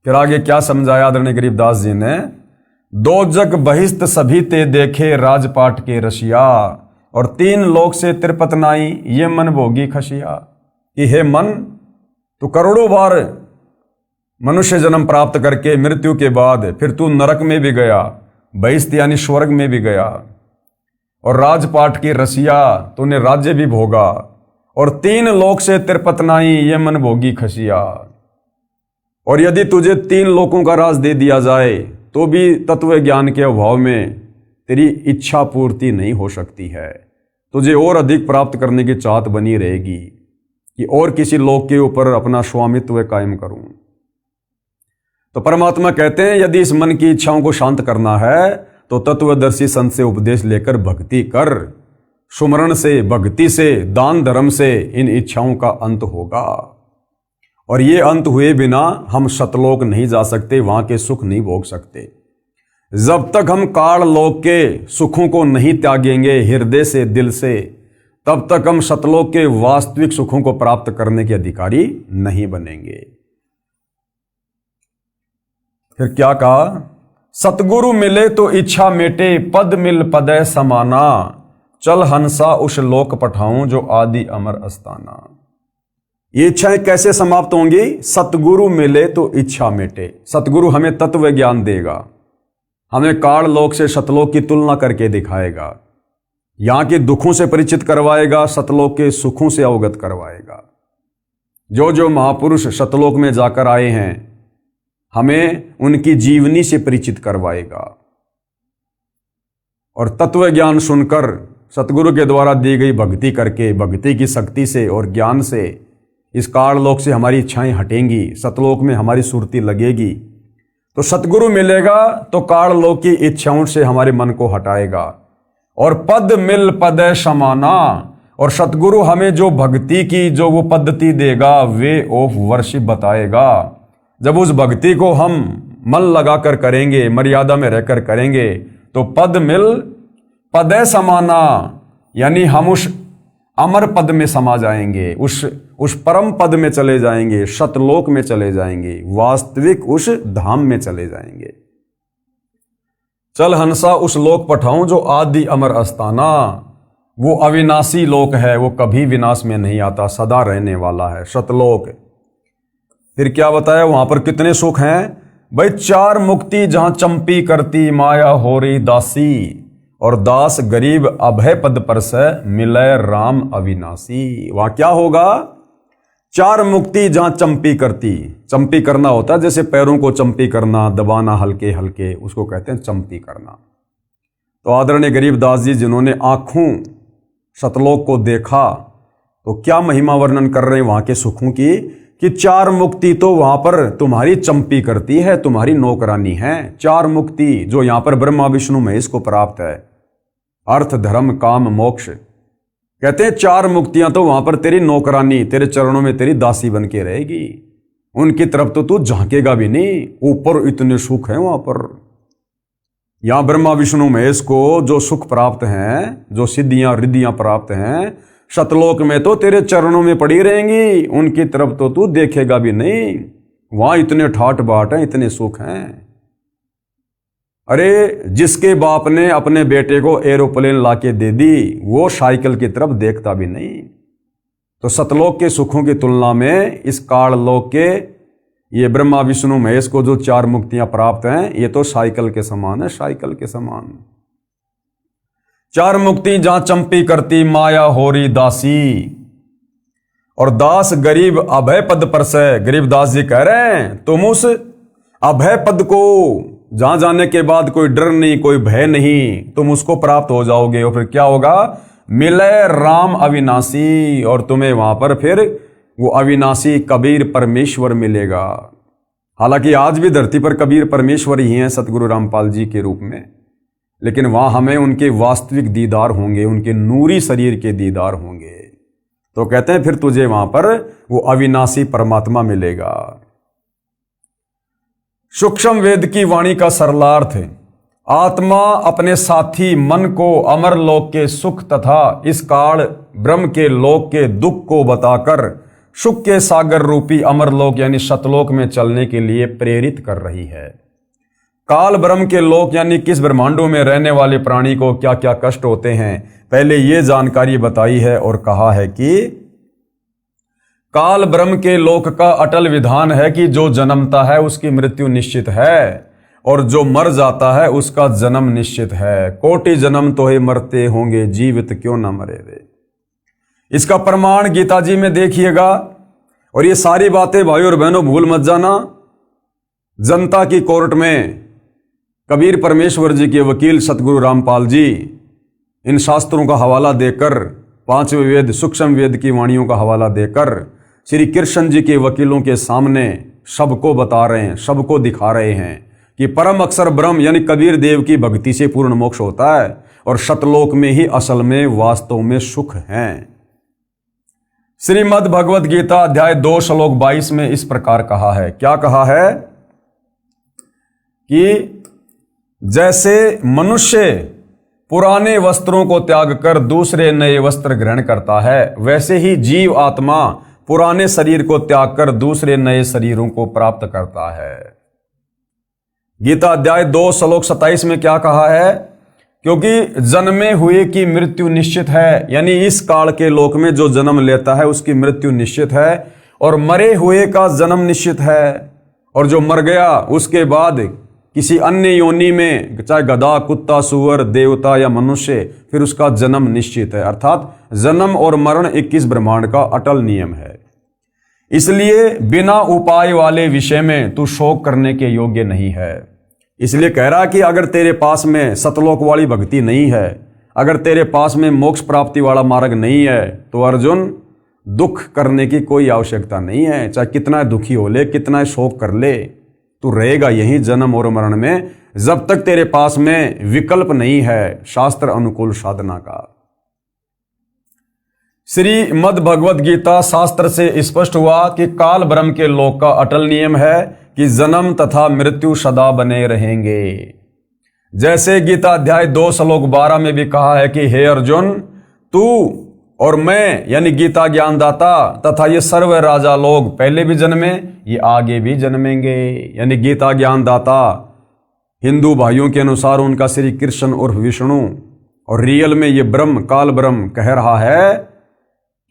फिर आगे क्या समझाया आदरणीय गरीबदास जी ने, दो जग बहिस्त सभी ते देखे राजपाट के रसिया, और 3 लोक से तिरपत नाई ये मन भोगी खसिया। कि हे मन, तू करोड़ों बार मनुष्य जन्म प्राप्त करके मृत्यु के बाद फिर तू नरक में भी गया, बहिस्त यानी स्वर्ग में भी गया, और राजपाट की रसिया, तूने राज्य भी भोगा, और 3 लोक से तिरपत नाई ये मन भोगी खसिया। और यदि तुझे 3 लोकों का राज दे दिया जाए तो भी तत्व ज्ञान के अभाव में तेरी इच्छा पूर्ति नहीं हो सकती है। तुझे और अधिक प्राप्त करने की चाहत बनी रहेगी कि और किसी लोक के ऊपर अपना स्वामित्व कायम करूं। तो परमात्मा कहते हैं यदि इस मन की इच्छाओं को शांत करना है तो तत्वदर्शी संत से उपदेश लेकर भक्ति कर। सुमरण से, भक्ति से, दान धर्म से इन इच्छाओं का अंत होगा, और ये अंत हुए बिना हम सतलोक नहीं जा सकते, वहां के सुख नहीं भोग सकते। जब तक हम काल लोक के सुखों को नहीं त्यागेंगे हृदय से, दिल से, तब तक हम सतलोक के वास्तविक सुखों को प्राप्त करने के अधिकारी नहीं बनेंगे। फिर क्या कहा, सतगुरु मिले तो इच्छा मेटे, पद मिल पदय समाना, चल हंसा उस लोक पठाऊं जो आदि अमर अस्ताना। ये इच्छाएं कैसे समाप्त होंगी? सतगुरु मिले तो इच्छा मेटे। सतगुरु हमें तत्व ज्ञान देगा, हमें काल लोक से सतलोक की तुलना करके दिखाएगा, यहां के दुखों से परिचित करवाएगा, सतलोक के सुखों से अवगत करवाएगा। जो जो महापुरुष सतलोक में जाकर आए हैं हमें उनकी जीवनी से परिचित करवाएगा, और तत्व ज्ञान सुनकर सतगुरु के द्वारा दी गई भक्ति करके, भक्ति की शक्ति से और ज्ञान से इस काल लोक से हमारी इच्छाएं हटेंगी, सतलोक में हमारी सुरती लगेगी। तो सतगुरु मिलेगा तो काल लोक की इच्छाओं से हमारे मन को हटाएगा, और पद मिल पदय समाना, और सतगुरु हमें जो भक्ति की जो वो पद्धति देगा, वे ऑफ वर्शिप बताएगा। जब उस भक्ति को हम मन लगाकर करेंगे, मर्यादा में रहकर करेंगे, तो पद मिल पदय समाना, यानी हम उस अमर पद में समा जाएंगे, उस परम पद में चले जाएंगे, सतलोक में चले जाएंगे, वास्तविक उस धाम में चले जाएंगे। चल हंसा उस लोक पठाऊं जो आदि अमर अस्ताना, वो अविनाशी लोक है, वो कभी विनाश में नहीं आता, सदा रहने वाला है, सतलोक। फिर क्या बताया वहां पर कितने सुख हैं भाई? 4 मुक्ति जहां चंपी करती माया हो रही दासी, और दास गरीब अभय पद पर से मिलय राम अविनाशी। वहां क्या होगा? 4 मुक्ति जहां चंपी करती, चंपी करना होता है जैसे पैरों को चंपी करना, दबाना हल्के हल्के, उसको कहते हैं चंपी करना। तो आदरणीय गरीबदास जी जिन्होंने आंखों सतलोक को देखा, तो क्या महिमा वर्णन कर रहे हैं वहां के सुखों की, कि 4 मुक्ति तो वहां पर तुम्हारी चंपी करती है, तुम्हारी नौकरानी है। 4 मुक्ति जो यहां पर ब्रह्मा विष्णु महेश को प्राप्त है, अर्थ धर्म काम मोक्ष, कहते हैं 4 मुक्तियां तो वहां पर तेरी नौकरानी, तेरे चरणों में तेरी दासी बन के रहेगी, उनकी तरफ तो तू झांकेगा भी नहीं। ऊपर इतने सुख हैं वहां पर। यहां ब्रह्मा विष्णु महेश को जो सुख प्राप्त हैं, जो सिद्धियां रिद्धियां प्राप्त हैं, सतलोक में तो तेरे चरणों में पड़ी रहेंगी, उनकी तरफ तो तू देखेगा भी नहीं। वहां इतने ठाट बाट हैं, इतने सुख हैं। अरे जिसके बाप ने अपने बेटे को एरोप्लेन लाके दे दी, वो साइकिल की तरफ देखता भी नहीं। तो सतलोक के सुखों की तुलना में इस काल लोक के ये ब्रह्मा विष्णु महेश को जो 4 मुक्तियां प्राप्त हैं, ये तो साइकिल के समान है, साइकिल के समान। 4 मुक्ति जहां चंपी करती माया होरी दासी, और दास गरीब अभय पद पर से। गरीब दास जी कह रहे हैं तुम उस अभय पद को, जहां जाने के बाद कोई डर नहीं, कोई भय नहीं, तुम उसको प्राप्त हो जाओगे। और फिर क्या होगा? मिले राम अविनाशी, और तुम्हें वहां पर फिर वो अविनाशी कबीर परमेश्वर मिलेगा। हालांकि आज भी धरती पर कबीर परमेश्वर ही हैं सतगुरु रामपाल जी के रूप में, लेकिन वहां हमें उनके वास्तविक दीदार होंगे, उनके नूरी शरीर के दीदार होंगे। तो कहते हैं फिर तुझे वहां पर वो अविनाशी परमात्मा मिलेगा। सूक्ष्म वेद की वाणी का सरलार्थ है, आत्मा अपने साथी मन को अमर लोक के सुख तथा इस काल ब्रह्म के लोक के दुख को बताकर सुख के सागर रूपी अमर लोक यानी सतलोक में चलने के लिए प्रेरित कर रही है। काल ब्रह्म के लोक यानी किस ब्रह्मांडों में रहने वाले प्राणी को क्या क्या कष्ट होते हैं, पहले ये जानकारी बताई है और कहा है कि काल ब्रह्म के लोक का अटल विधान है कि जो जन्मता है उसकी मृत्यु निश्चित है, और जो मर जाता है उसका जन्म निश्चित है। कोटि जन्म तो ही मरते होंगे, जीवित क्यों ना मरे रे। इसका प्रमाण गीता जी में देखिएगा। और ये सारी बातें भाई और बहनों भूल मत जाना। जनता की कोर्ट में कबीर परमेश्वर जी के वकील सतगुरु रामपाल जी इन शास्त्रों का हवाला देकर, 5वें वेद सूक्ष्म वेद की वाणियों का हवाला देकर श्री कृष्ण जी के वकीलों के सामने सबको बता रहे हैं, सबको दिखा रहे हैं कि परम अक्षर ब्रह्म यानी कबीर देव की भक्ति से पूर्ण मोक्ष होता है, और सतलोक में ही असल में वास्तव में सुख है। श्रीमद् भगवद गीता अध्याय 2 श्लोक 22 में इस प्रकार कहा है। क्या कहा है? कि जैसे मनुष्य पुराने वस्त्रों को त्याग कर दूसरे नए वस्त्र ग्रहण करता है, वैसे ही जीव आत्मा पुराने शरीर को त्याग कर दूसरे नए शरीरों को प्राप्त करता है। गीता अध्याय 2 श्लोक 27 में क्या कहा है? क्योंकि जन्मे हुए की मृत्यु निश्चित है, यानी इस काल के लोक में जो जन्म लेता है उसकी मृत्यु निश्चित है, और मरे हुए का जन्म निश्चित है, और जो मर गया उसके बाद किसी अन्य योनि में, चाहे गधा, कुत्ता, सुअर, देवता या मनुष्य, फिर उसका जन्म निश्चित है। अर्थात जन्म और मरण 21 ब्रह्मांड का अटल नियम है। इसलिए बिना उपाय वाले विषय में तू शोक करने के योग्य नहीं है। इसलिए कह रहा कि अगर तेरे पास में सतलोक वाली भक्ति नहीं है, अगर तेरे पास में मोक्ष प्राप्ति वाला मार्ग नहीं है, तो अर्जुन दुख करने की कोई आवश्यकता नहीं है। चाहे कितना दुखी हो ले, कितना शोक कर ले, तू रहेगा यही जन्म और मरण में, जब तक तेरे पास में विकल्प नहीं है शास्त्र अनुकूल साधना का। श्रीमद् भगवद गीता शास्त्र से स्पष्ट हुआ कि काल ब्रह्म के लोक का अटल नियम है कि जन्म तथा मृत्यु सदा बने रहेंगे। जैसे गीता अध्याय 2 श्लोक 12 में भी कहा है कि हे अर्जुन, तू और मैं यानी गीता ज्ञानदाता तथा ये सर्व राजा लोग पहले भी जन्मे, ये आगे भी जन्मेंगे। यानी गीता ज्ञानदाता हिंदू भाइयों के अनुसार उनका श्री कृष्ण और विष्णु, और रियल में ये ब्रह्म, काल ब्रह्म कह रहा है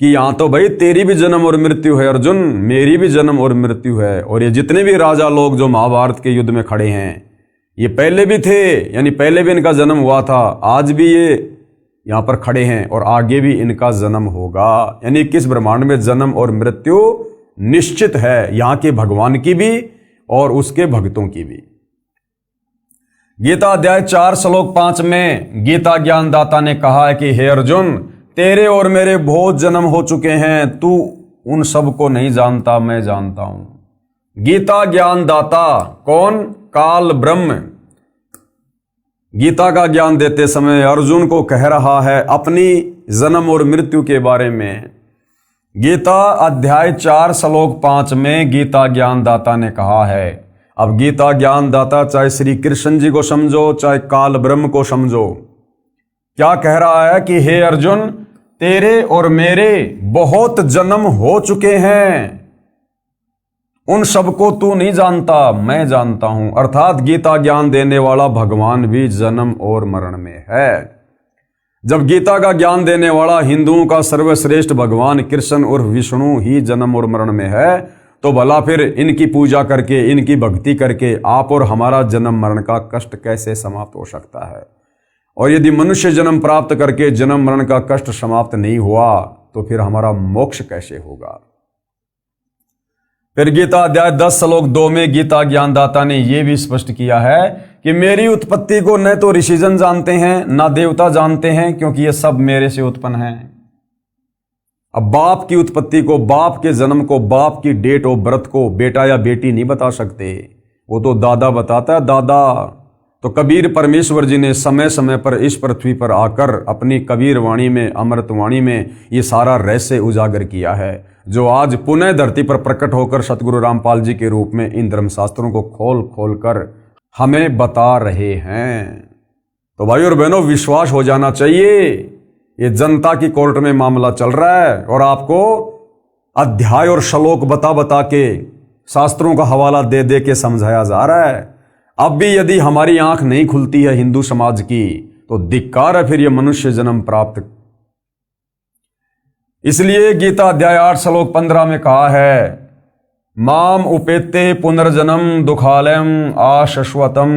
कि यहां तो भाई तेरी भी जन्म और मृत्यु है अर्जुन, मेरी भी जन्म और मृत्यु है। और ये जितने भी राजा लोग जो महाभारत के युद्ध में खड़े हैं, ये पहले भी थे, यानी पहले भी इनका जन्म हुआ था, आज भी ये यहां पर खड़े हैं, और आगे भी इनका जन्म होगा। यानी किस ब्रह्मांड में जन्म और मृत्यु निश्चित है, यहां के भगवान की भी और उसके भक्तों की भी। गीता अध्याय 4 श्लोक 5 में गीता ज्ञानदाता ने कहा है कि हे अर्जुन, तेरे और मेरे बहुत जन्म हो चुके हैं, तू उन सब को नहीं जानता, मैं जानता हूं। गीता ज्ञानदाता कौन? काल ब्रह्म। गीता का ज्ञान देते समय अर्जुन को कह रहा है अपनी जन्म और मृत्यु के बारे में। गीता अध्याय 4 श्लोक 5 में गीता ज्ञानदाता ने कहा है। अब गीता ज्ञानदाता चाहे श्री कृष्ण जी को समझो चाहे काल ब्रह्म को समझो, क्या कह रहा है कि हे अर्जुन, तेरे और मेरे बहुत जन्म हो चुके हैं, उन सबको तू नहीं जानता, मैं जानता हूं। अर्थात गीता ज्ञान देने वाला भगवान भी जन्म और मरण में है। जब गीता का ज्ञान देने वाला हिंदुओं का सर्वश्रेष्ठ भगवान कृष्ण और विष्णु ही जन्म और मरण में है, तो भला फिर इनकी पूजा करके, इनकी भक्ति करके आप और हमारा जन्म मरण का कष्ट कैसे समाप्त हो सकता है? और यदि मनुष्य जन्म प्राप्त करके जन्म मरण का कष्ट समाप्त नहीं हुआ तो फिर हमारा मोक्ष कैसे होगा? फिर गीता अध्याय 10 श्लोक 2 में गीता ज्ञानदाता ने यह भी स्पष्ट किया है कि मेरी उत्पत्ति को न तो ऋषिजन जानते हैं न देवता जानते हैं, क्योंकि ये सब मेरे से उत्पन्न हैं। अब बाप की उत्पत्ति को, बाप के जन्म को, बाप की डेट ऑफ बर्थ को बेटा या बेटी नहीं बता सकते, वो तो दादा बताता है, दादा। तो कबीर परमेश्वर जी ने समय समय पर इस पृथ्वी पर आकर अपनी कबीर वाणी में, अमृत वाणी में ये सारा रहस्य उजागर किया है, जो आज पुनः धरती पर प्रकट होकर सतगुरु रामपाल जी के रूप में इन धर्मशास्त्रों को खोल खोल कर हमें बता रहे हैं। तो भाई और बहनों, विश्वास हो जाना चाहिए, ये जनता की कोर्ट में मामला चल रहा है और आपको अध्याय और श्लोक बता बता के, शास्त्रों का हवाला दे दे के समझाया जा रहा है। अब भी यदि हमारी आंख नहीं खुलती है हिंदू समाज की, तो धिक्कार है फिर ये मनुष्य जन्म प्राप्त। इसलिए गीता अध्याय 8 श्लोक 15 में कहा है, माम उपेते पुनर्जन्म दुखालयम आशश्वतम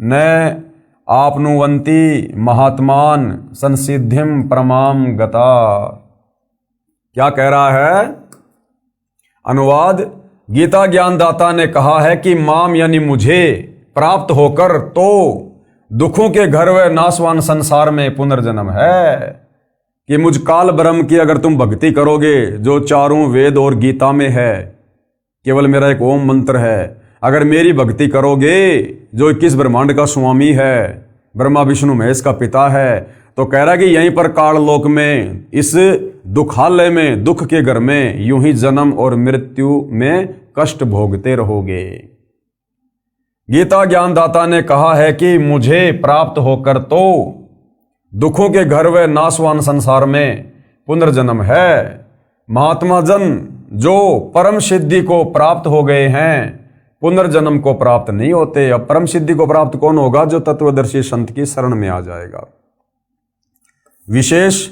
न आपनुवंती महात्मान संसिद्धिम परमाम गता। क्या कह रहा है? अनुवाद, गीता ज्ञानदाता ने कहा है कि माम यानी मुझे प्राप्त होकर तो दुखों के घर व नाशवान संसार में पुनर्जन्म है, कि मुझ काल ब्रह्म की अगर तुम भक्ति करोगे, जो चारों वेद और गीता में है, केवल मेरा एक ओम मंत्र है, अगर मेरी भक्ति करोगे, जो 21 ब्रह्मांड का स्वामी है, ब्रह्मा विष्णु महेश का पिता है, तो कह रहा कि यहीं पर काल लोक में, इस दुखालय में, दुख के घर में यूं ही जन्म और मृत्यु में कष्ट भोगते रहोगे। गीता ज्ञानदाता ने कहा है कि मुझे प्राप्त होकर तो दुखों के घर व नाशवान संसार में पुनर्जन्म है। महात्मा जन जो परम सिद्धि को प्राप्त हो गए हैं, पुनर्जन्म को प्राप्त नहीं होते। अब परम सिद्धि को प्राप्त कौन होगा? जो तत्वदर्शी संत की शरण में आ जाएगा। विशेष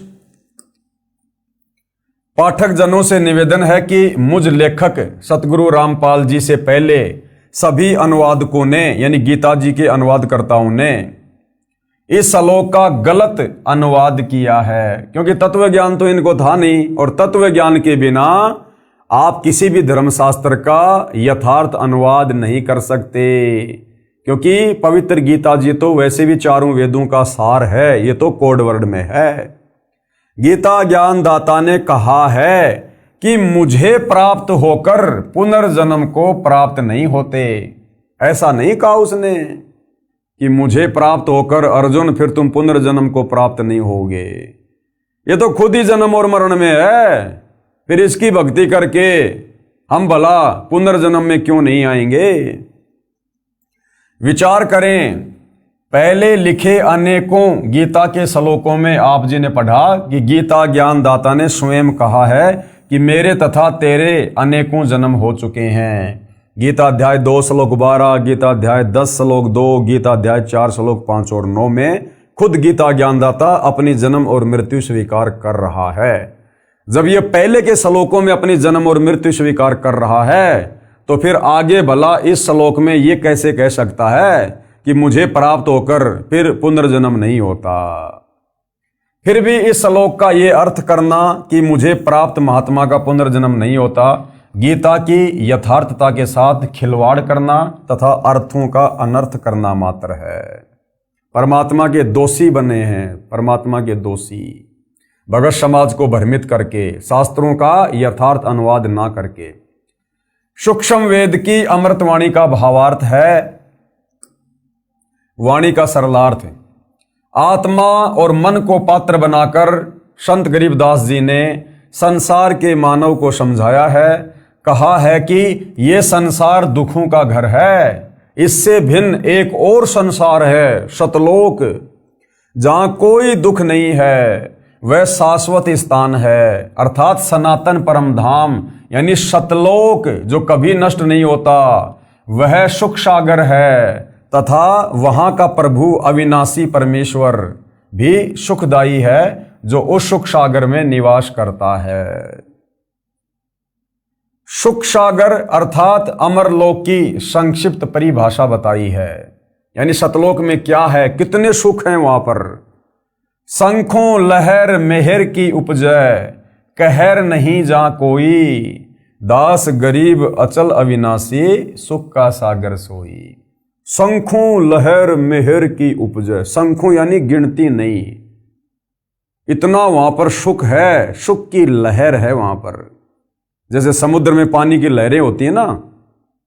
पाठक जनों से निवेदन है कि मुझ लेखक सतगुरु रामपाल जी से पहले सभी अनुवादकों ने, यानी गीता जी के अनुवादकर्ताओं ने, इस श्लोक का गलत अनुवाद किया है, क्योंकि तत्व ज्ञान तो इनको था नहीं, और तत्व ज्ञान के बिना आप किसी भी धर्मशास्त्र का यथार्थ अनुवाद नहीं कर सकते, क्योंकि पवित्र गीता जी तो वैसे भी चारों वेदों का सार है, ये तो कोड वर्ड में है। गीता ज्ञानदाता ने कहा है कि मुझे प्राप्त होकर पुनर्जन्म को प्राप्त नहीं होते। ऐसा नहीं कहा उसने कि मुझे प्राप्त होकर अर्जुन फिर तुम पुनर्जन्म को प्राप्त नहीं होगे। ये तो खुद ही जन्म और मरण में है, फिर इसकी भक्ति करके हम भला पुनर्जन्म में क्यों नहीं आएंगे? विचार करें, पहले लिखे अनेकों गीता के श्लोकों में आप जी ने पढ़ा कि गीता ज्ञानदाता ने स्वयं कहा है कि मेरे तथा तेरे अनेकों जन्म हो चुके हैं। गीता अध्याय 2 श्लोक 12, गीता अध्याय 10 श्लोक 2, गीता अध्याय 4 श्लोक 5 और 9 में खुद गीता ज्ञानदाता अपनी जन्म और मृत्यु स्वीकार कर रहा है। जब ये पहले के श्लोकों में अपनी जन्म और मृत्यु स्वीकार कर रहा है, तो फिर आगे भला इस श्लोक में ये कैसे कह सकता है कि मुझे प्राप्त होकर फिर पुनर्जन्म नहीं होता? फिर भी इस श्लोक का ये अर्थ करना कि मुझे प्राप्त महात्मा का पुनर्जन्म नहीं होता, गीता की यथार्थता के साथ खिलवाड़ करना तथा अर्थों का अनर्थ करना मात्र है। परमात्मा के दोषी बने हैं, परमात्मा के दोषी, भगत समाज को भ्रमित करके, शास्त्रों का यथार्थ अनुवाद ना करके। सूक्ष्म वेद की अमृतवाणी का भावार्थ है, वाणी का सरलार्थ। आत्मा और मन को पात्र बनाकर संत गरीबदास जी ने संसार के मानव को समझाया है। कहा है कि ये संसार दुखों का घर है, इससे भिन्न एक और संसार है, सतलोक, जहां कोई दुख नहीं है, वह शाश्वत स्थान है, अर्थात सनातन परम धाम यानी सतलोक जो कभी नष्ट नहीं होता, वह सुख सागर है। तथा वहां का प्रभु अविनाशी परमेश्वर भी सुखदायी है, जो उस सुख सागर में निवास करता है। सुख सागर अर्थात अमरलोक की संक्षिप्त परिभाषा बताई है। यानी सतलोक में क्या है, कितने सुख हैं वहां पर। शंखों लहर मेहर की उपजय, कहर नहीं जा कोई, दास गरीब अचल अविनाशी, सुख का सागर सोई। शंखों लहर मेहर की उपजय, शंखों यानी गिनती नहीं, इतना वहां पर सुख है, सुख की लहर है वहां पर। जैसे समुद्र में पानी की लहरें होती है ना,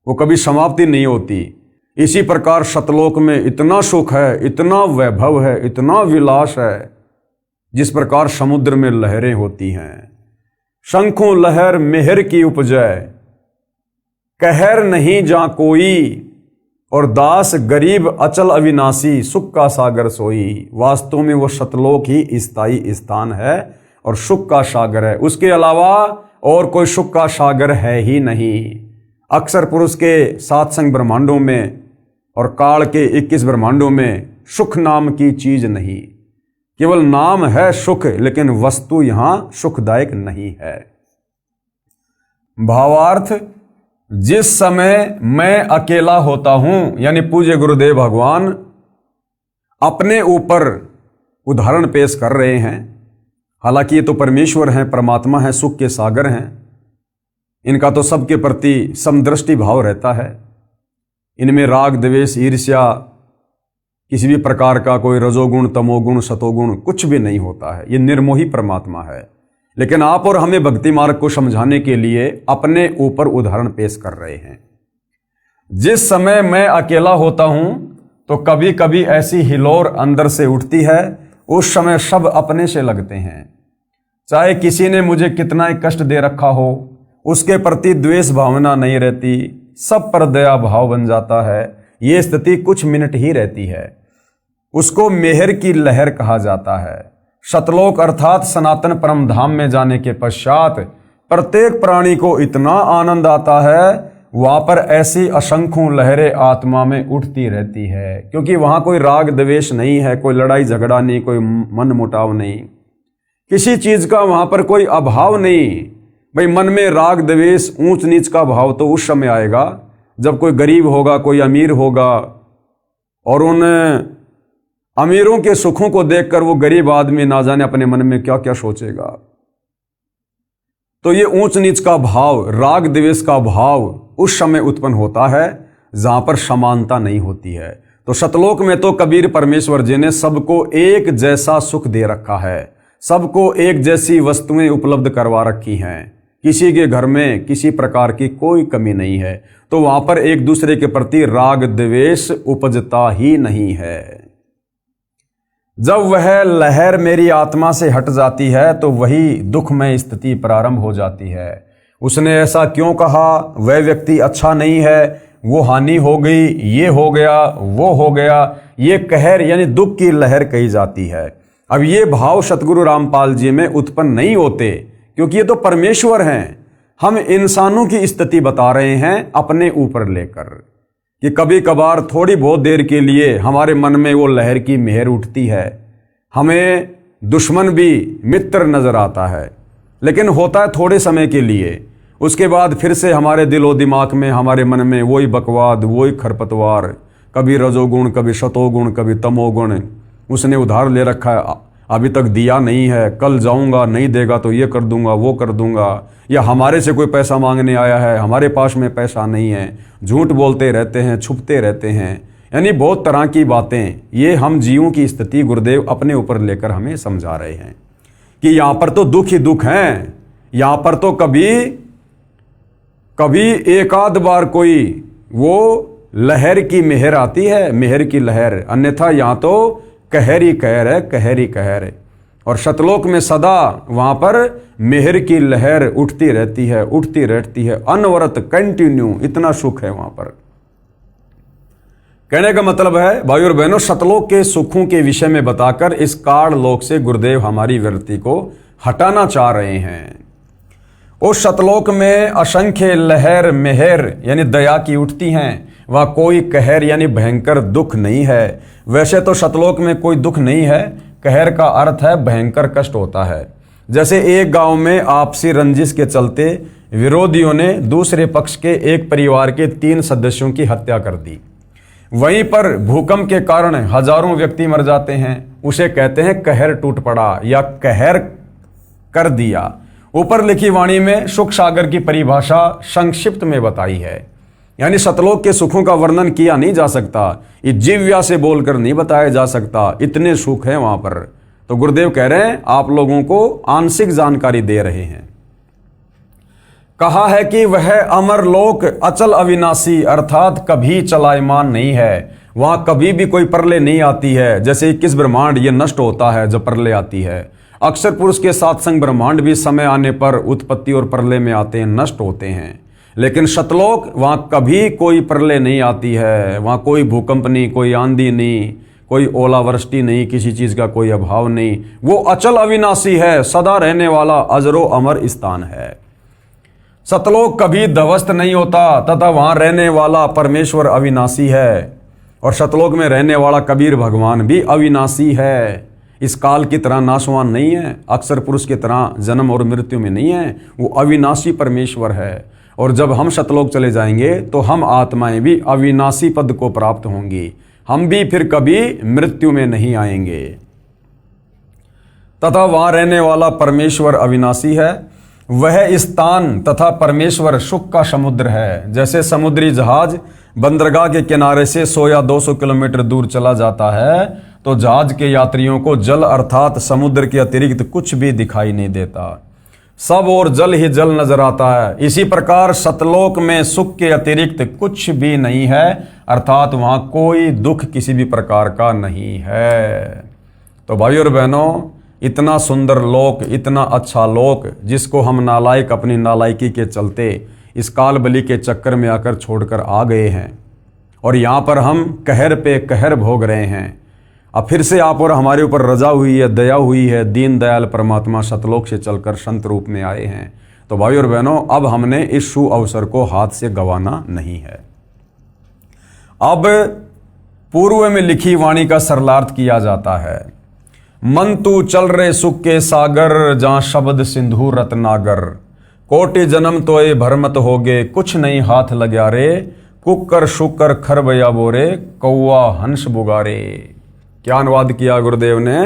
वो कभी समाप्ति नहीं होती, इसी प्रकार सतलोक में इतना सुख है, इतना वैभव है, इतना विलास है, जिस प्रकार समुद्र में लहरें होती हैं। शंखों लहर मेहर की उपजय, कहर नहीं जा कोई, और दास गरीब अचल अविनाशी, सुख का सागर सोई। वास्तव में वो सतलोक ही स्थायी स्थान है और सुख का सागर है, उसके अलावा और कोई सुख का सागर है ही नहीं। अक्षर पुरुष के 7 संग ब्रह्मांडों में और काल के 21 ब्रह्मांडों में सुख नाम की चीज नहीं, केवल नाम है सुख, लेकिन वस्तु यहां सुखदायक नहीं है। भावार्थ, जिस समय मैं अकेला होता हूं, यानी पूज्य गुरुदेव भगवान अपने ऊपर उदाहरण पेश कर रहे हैं। हालांकि ये तो परमेश्वर हैं, परमात्मा हैं, सुख के सागर हैं, इनका तो सबके प्रति समदृष्टि भाव रहता है। इनमें राग द्वेष ईर्ष्या किसी भी प्रकार का कोई रजोगुण तमोगुण सतोगुण कुछ भी नहीं होता है, ये निर्मोही परमात्मा है। लेकिन आप और हमें भक्ति मार्ग को समझाने के लिए अपने ऊपर उदाहरण पेश कर रहे हैं। जिस समय मैं अकेला होता हूं तो कभी कभी ऐसी हिलोर अंदर से उठती है, उस समय सब अपने से लगते हैं। चाहे किसी ने मुझे कितना ही कष्ट दे रखा हो, उसके प्रति द्वेष भावना नहीं रहती, सब पर दया भाव बन जाता है। ये स्थिति कुछ मिनट ही रहती है, उसको मेहर की लहर कहा जाता है। सतलोक अर्थात सनातन परम धाम में जाने के पश्चात प्रत्येक प्राणी को इतना आनंद आता है, वहां पर ऐसी असंख्यों लहरें आत्मा में उठती रहती है, क्योंकि वहां कोई राग द्वेष नहीं है, कोई लड़ाई झगड़ा नहीं, कोई मन मुटाव नहीं, किसी चीज का वहां पर कोई अभाव नहीं। भाई मन में राग द्वेष ऊंच नीच का भाव तो उस समय आएगा जब कोई गरीब होगा, कोई अमीर होगा, और उन अमीरों के सुखों को देखकर वो गरीब आदमी ना जाने अपने मन में क्या क्या सोचेगा। तो ये ऊंच नीच का भाव, राग द्वेष का भाव उस समय उत्पन्न होता है जहां पर समानता नहीं होती है। तो सतलोक में तो कबीर परमेश्वर जी ने सबको एक जैसा सुख दे रखा है, सबको एक जैसी वस्तुएं उपलब्ध करवा रखी हैं, किसी के घर में किसी प्रकार की कोई कमी नहीं है। तो वहां पर एक दूसरे के प्रति राग द्वेष उपजता ही नहीं है। जब वह लहर मेरी आत्मा से हट जाती है तो वही दुखमय स्थिति प्रारंभ हो जाती है। उसने ऐसा क्यों कहा, वह व्यक्ति अच्छा नहीं है, वो हानि हो गई, ये हो गया, वो हो गया, ये कहर यानी दुख की लहर कही जाती है। अब ये भाव सतगुरु रामपाल जी में उत्पन्न नहीं होते, क्योंकि ये तो परमेश्वर हैं। हम इंसानों की स्थिति बता रहे हैं अपने ऊपर लेकर कि कभी कभार थोड़ी बहुत देर के लिए हमारे मन में वो लहर की मेहर उठती है, हमें दुश्मन भी मित्र नजर आता है, लेकिन होता है थोड़े समय के लिए। उसके बाद फिर से हमारे दिलो दिमाग में, हमारे मन में वही बकवाद, वही खरपतवार, कभी रजोगुण, कभी शतोगुण, कभी तमोगुण। उसने उधार ले रखा है, अभी तक दिया नहीं है, कल जाऊंगा, नहीं देगा तो ये कर दूंगा, वो कर दूंगा, या हमारे से कोई पैसा मांगने आया है, हमारे पास में पैसा नहीं है, झूठ बोलते रहते हैं, छुपते रहते हैं, यानी बहुत तरह की बातें। ये हम जीवों की स्थिति गुरुदेव अपने ऊपर लेकर हमें समझा रहे हैं कि यहाँ पर तो दुख ही दुख हैं। यहाँ पर तो कभी एक आध बार कोई वो लहर की मेहर आती है, मेहर की लहर, अन्यथा यहाँ तो कहर ही कहर है, कहर ही कहर है। और सतलोक में सदा वहाँ पर मेहर की लहर उठती रहती है, उठती रहती है, अनवरत, कंटिन्यू, इतना सुख है वहाँ पर। कहने का मतलब है भाई और बहनों, सतलोक के सुखों के विषय में बताकर इस काल लोक से गुरुदेव हमारी वृत्ति को हटाना चाह रहे हैं। उस सतलोक में असंख्य लहर मेहर यानी दया की उठती हैं, वहाँ कोई कहर यानी भयंकर दुख नहीं है। वैसे तो सतलोक में कोई दुख नहीं है, कहर का अर्थ है भयंकर कष्ट होता है। जैसे एक गांव में आपसी रंजिश के चलते विरोधियों ने दूसरे पक्ष के एक परिवार के 3 सदस्यों की हत्या कर दी। वहीं पर भूकंप के कारण हजारों व्यक्ति मर जाते हैं, उसे कहते हैं कहर टूट पड़ा या कहर कर दिया। ऊपर लिखी वाणी में सुख सागर की परिभाषा संक्षिप्त में बताई है, यानी सतलोक के सुखों का वर्णन किया नहीं जा सकता, ये जिव्या से बोलकर नहीं बताया जा सकता, इतने सुख हैं वहां पर। तो गुरुदेव कह रहे हैं आप लोगों को आंशिक जानकारी दे रहे हैं। कहा है कि वह अमर लोक अचल अविनाशी अर्थात कभी चलायमान नहीं है, वहां कभी भी कोई प्रलय नहीं आती है। जैसे 21 ब्रह्मांड ये नष्ट होता है जब प्रलय आती है, अक्षर पुरुष के साथ संग ब्रह्मांड भी समय आने पर उत्पत्ति और प्रलय में आते हैं, नष्ट होते हैं। लेकिन सतलोक वहां कभी कोई प्रलय नहीं आती है, वहां कोई भूकंप नहीं, कोई आंधी नहीं, कोई ओलावृष्टि नहीं, किसी चीज का कोई अभाव नहीं। वो अचल अविनाशी है, सदा रहने वाला अजरो अमर स्थान है। सतलोक कभी ध्वस्त नहीं होता तथा वहां रहने वाला परमेश्वर अविनाशी है। और सतलोक में रहने वाला कबीर भगवान भी अविनाशी है, इस काल की तरह नाशवान नहीं है, अक्षर पुरुष की तरह जन्म और मृत्यु में नहीं है, वो अविनाशी परमेश्वर है। और जब हम सतलोक चले जाएंगे तो हम आत्माएं भी अविनाशी पद को प्राप्त होंगी, हम भी फिर कभी मृत्यु में नहीं आएंगे। तथा वहां रहने वाला परमेश्वर अविनाशी है, वह स्थान तथा परमेश्वर सुख का समुद्र है। जैसे समुद्री जहाज बंदरगाह के किनारे से 100 या 200 किलोमीटर दूर चला जाता है तो जहाज के यात्रियों को जल अर्थात समुद्र के अतिरिक्त कुछ भी दिखाई नहीं देता, सब और जल ही जल नजर आता है। इसी प्रकार सतलोक में सुख के अतिरिक्त कुछ भी नहीं है, अर्थात वहां कोई दुख किसी भी प्रकार का नहीं है। तो भाई और बहनों, इतना सुंदर लोक, इतना अच्छा लोक जिसको हम नालायक अपनी नालायकी के चलते इस काल बलि के चक्कर में आकर छोड़कर आ गए हैं और यहाँ पर हम कहर पे कहर भोग रहे हैं। अब फिर से आप और हमारे ऊपर रजा हुई है, दया हुई है, दीन दयाल परमात्मा सतलोक से चलकर संत रूप में आए हैं। तो भाई और बहनों, अब हमने इस शुभ अवसर को हाथ से गंवाना नहीं है। अब पूर्व में लिखी वाणी का सरलार्थ किया जाता है। मन तू चल रे सुख के सागर, जहां शब्द सिंधु रत्नागर, कोटि जन्म तोए भरमत होगे, कुछ नहीं हाथ लग्या रे, कुकर शुकर खरबया बोरे, कौआ हंस बुगारे। क्या अनुवाद किया गुरुदेव ने?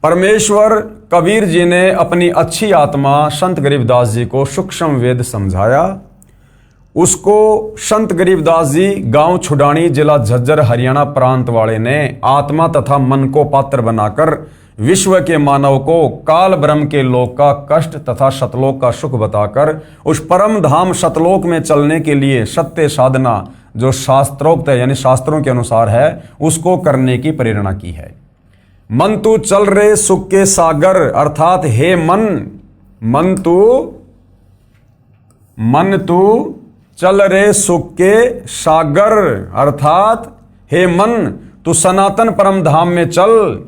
परमेश्वर कबीर जी ने अपनी अच्छी आत्मा संत गरीबदास जी को सूक्ष्म वेद समझाया। उसको संत गरीबदास जी गांव छुडानी जिला झज्जर हरियाणा प्रांत वाले ने आत्मा तथा मन को पात्र बनाकर विश्व के मानव को काल ब्रह्म के लोक का कष्ट तथा सतलोक का सुख बताकर उस परम धाम सतलोक में चलने के लिए सत्य साधना जो शास्त्रोक्त है यानी शास्त्रों के अनुसार है उसको करने की प्रेरणा की है। मन तू चल रे सुख के सागर अर्थात हे मन तू चल रे सुख के सागर अर्थात हे मन तू सनातन परम धाम में चल।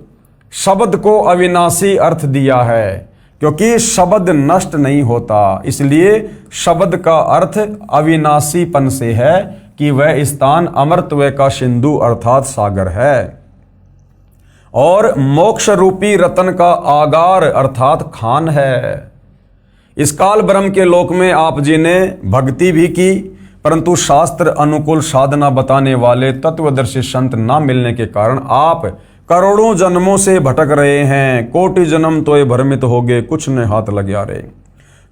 शब्द को अविनाशी अर्थ दिया है क्योंकि शब्द नष्ट नहीं होता, इसलिए शब्द का अर्थ अविनाशीपन से है कि वह स्थान अमरत्व का सिंधु अर्थात सागर है और मोक्ष रूपी रतन का आगार अर्थात खान है। इस काल ब्रह्म के लोक में आप जी ने भक्ति भी की, परंतु शास्त्र अनुकूल साधना बताने वाले तत्वदर्शी संत ना मिलने के कारण आप करोड़ों जन्मों से भटक रहे हैं। कोटि जन्म तो ये भ्रमित होगे, कुछ ने हाथ लग्या रे।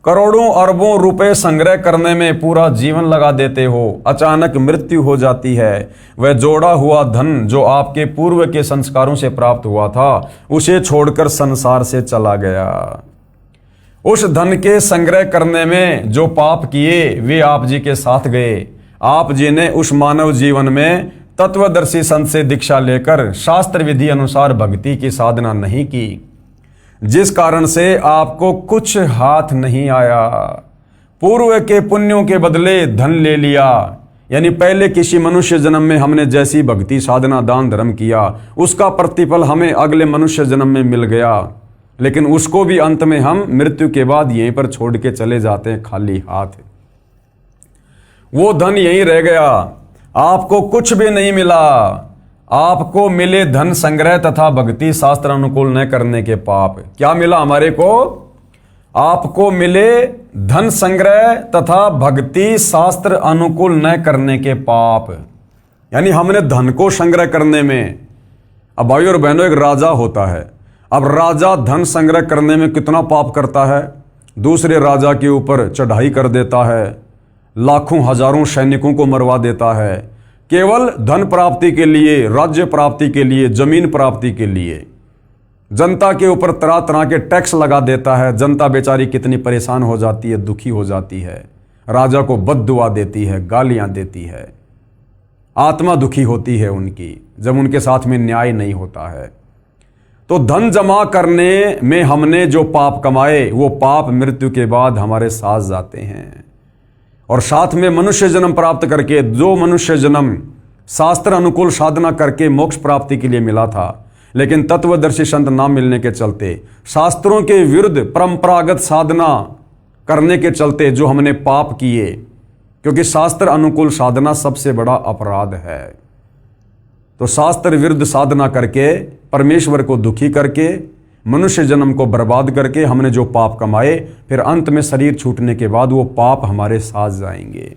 करोड़ों अरबों रुपए संग्रह करने में पूरा जीवन लगा देते हो, अचानक मृत्यु हो जाती है। वह जोड़ा हुआ धन जो आपके पूर्व के संस्कारों से प्राप्त हुआ था उसे छोड़कर संसार से चला गया। उस धन के संग्रह करने में जो पाप किए वे आप जी के साथ गए। आप जी ने उस मानव जीवन में तत्वदर्शी संत से दीक्षा लेकर शास्त्र विधि अनुसार भक्ति की साधना नहीं की, जिस कारण से आपको कुछ हाथ नहीं आया। पूर्व के पुण्यों के बदले धन ले लिया, यानी पहले किसी मनुष्य जन्म में हमने जैसी भक्ति साधना दान धर्म किया उसका प्रतिफल हमें अगले मनुष्य जन्म में मिल गया, लेकिन उसको भी अंत में हम मृत्यु के बाद यहीं पर छोड़ के चले जाते हैं खाली हाथ। वो धन यहीं रह गया, आपको कुछ भी नहीं मिला। आपको मिले धन संग्रह तथा भक्ति शास्त्र अनुकूल न करने के पाप। क्या मिला हमारे को? आपको मिले धन संग्रह तथा भक्ति शास्त्र अनुकूल न करने के पाप, यानी हमने धन को संग्रह करने में, अब भाई और बहनों एक राजा होता है, अब राजा धन संग्रह करने में कितना पाप करता है, दूसरे राजा के ऊपर चढ़ाई कर देता है, लाखों हजारों सैनिकों को मरवा देता है, केवल धन प्राप्ति के लिए, राज्य प्राप्ति के लिए, जमीन प्राप्ति के लिए। जनता के ऊपर तरह तरह के टैक्स लगा देता है, जनता बेचारी कितनी परेशान हो जाती है, दुखी हो जाती है, राजा को बद्दुआ देती है, गालियां देती है, आत्मा दुखी होती है उनकी जब उनके साथ में न्याय नहीं होता है। तो धन जमा करने में हमने जो पाप कमाए वो पाप मृत्यु के बाद हमारे साथ जाते हैं, और साथ में मनुष्य जन्म प्राप्त करके, जो मनुष्य जन्म शास्त्र अनुकूल साधना करके मोक्ष प्राप्ति के लिए मिला था, लेकिन तत्वदर्शी संत ना मिलने के चलते, शास्त्रों के विरुद्ध परंपरागत साधना करने के चलते जो हमने पाप किए, क्योंकि शास्त्र अनुकूल साधना सबसे बड़ा अपराध है। तो शास्त्र विरुद्ध साधना करके, परमेश्वर को दुखी करके, मनुष्य जन्म को बर्बाद करके हमने जो पाप कमाए, फिर अंत में शरीर छूटने के बाद वो पाप हमारे साथ जाएंगे।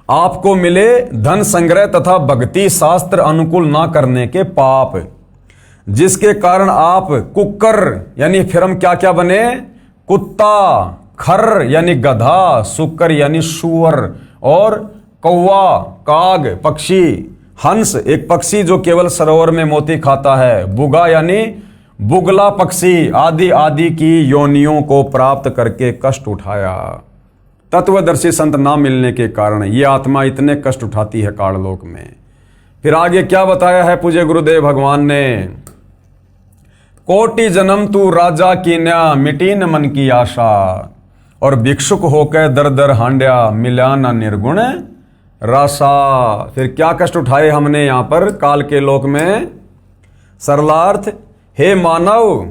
आपको मिले धन संग्रह तथा भक्ति शास्त्र अनुकूल ना करने के पाप, जिसके कारण आप कुक्कर यानी फिर हम क्या क्या बने? कुत्ता, खर यानी गधा, सुकर यानी सुअर, और कौवा, काग पक्षी, हंस एक पक्षी जो केवल सरोवर में मोती खाता है, बुगा यानी बुगला पक्षी, आदि आदि की योनियों को प्राप्त करके कष्ट उठाया। तत्वदर्शी संत ना मिलने के कारण ये आत्मा इतने कष्ट उठाती है काललोक में। फिर आगे क्या बताया है पूज्य गुरुदेव भगवान ने? कोटि जन्म तू राजा की न्या, मिटी न मन की आशा, और भिक्षुक होकर दर दर हांड्या, मिला न निर्गुण रासा। फिर क्या कष्ट उठाए हमने यहां पर काल के लोक में? सरलार्थ, हे मानव,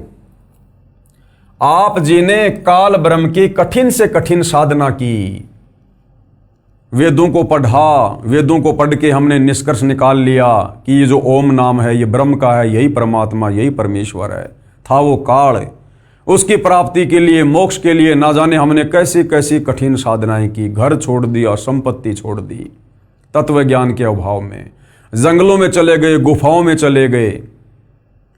आप जी ने काल ब्रह्म की कठिन से कठिन साधना की, वेदों को पढ़ा, वेदों को पढ़ के हमने निष्कर्ष निकाल लिया कि ये जो ओम नाम है ये ब्रह्म का है, यही परमात्मा, यही परमेश्वर है। था वो काल, उसकी प्राप्ति के लिए, मोक्ष के लिए ना जाने हमने कैसी कैसी कठिन साधनाएं की, घर छोड़ दिया, संपत्ति छोड़ दी, तत्व ज्ञान के अभाव में जंगलों में चले गए, गुफाओं में चले गए।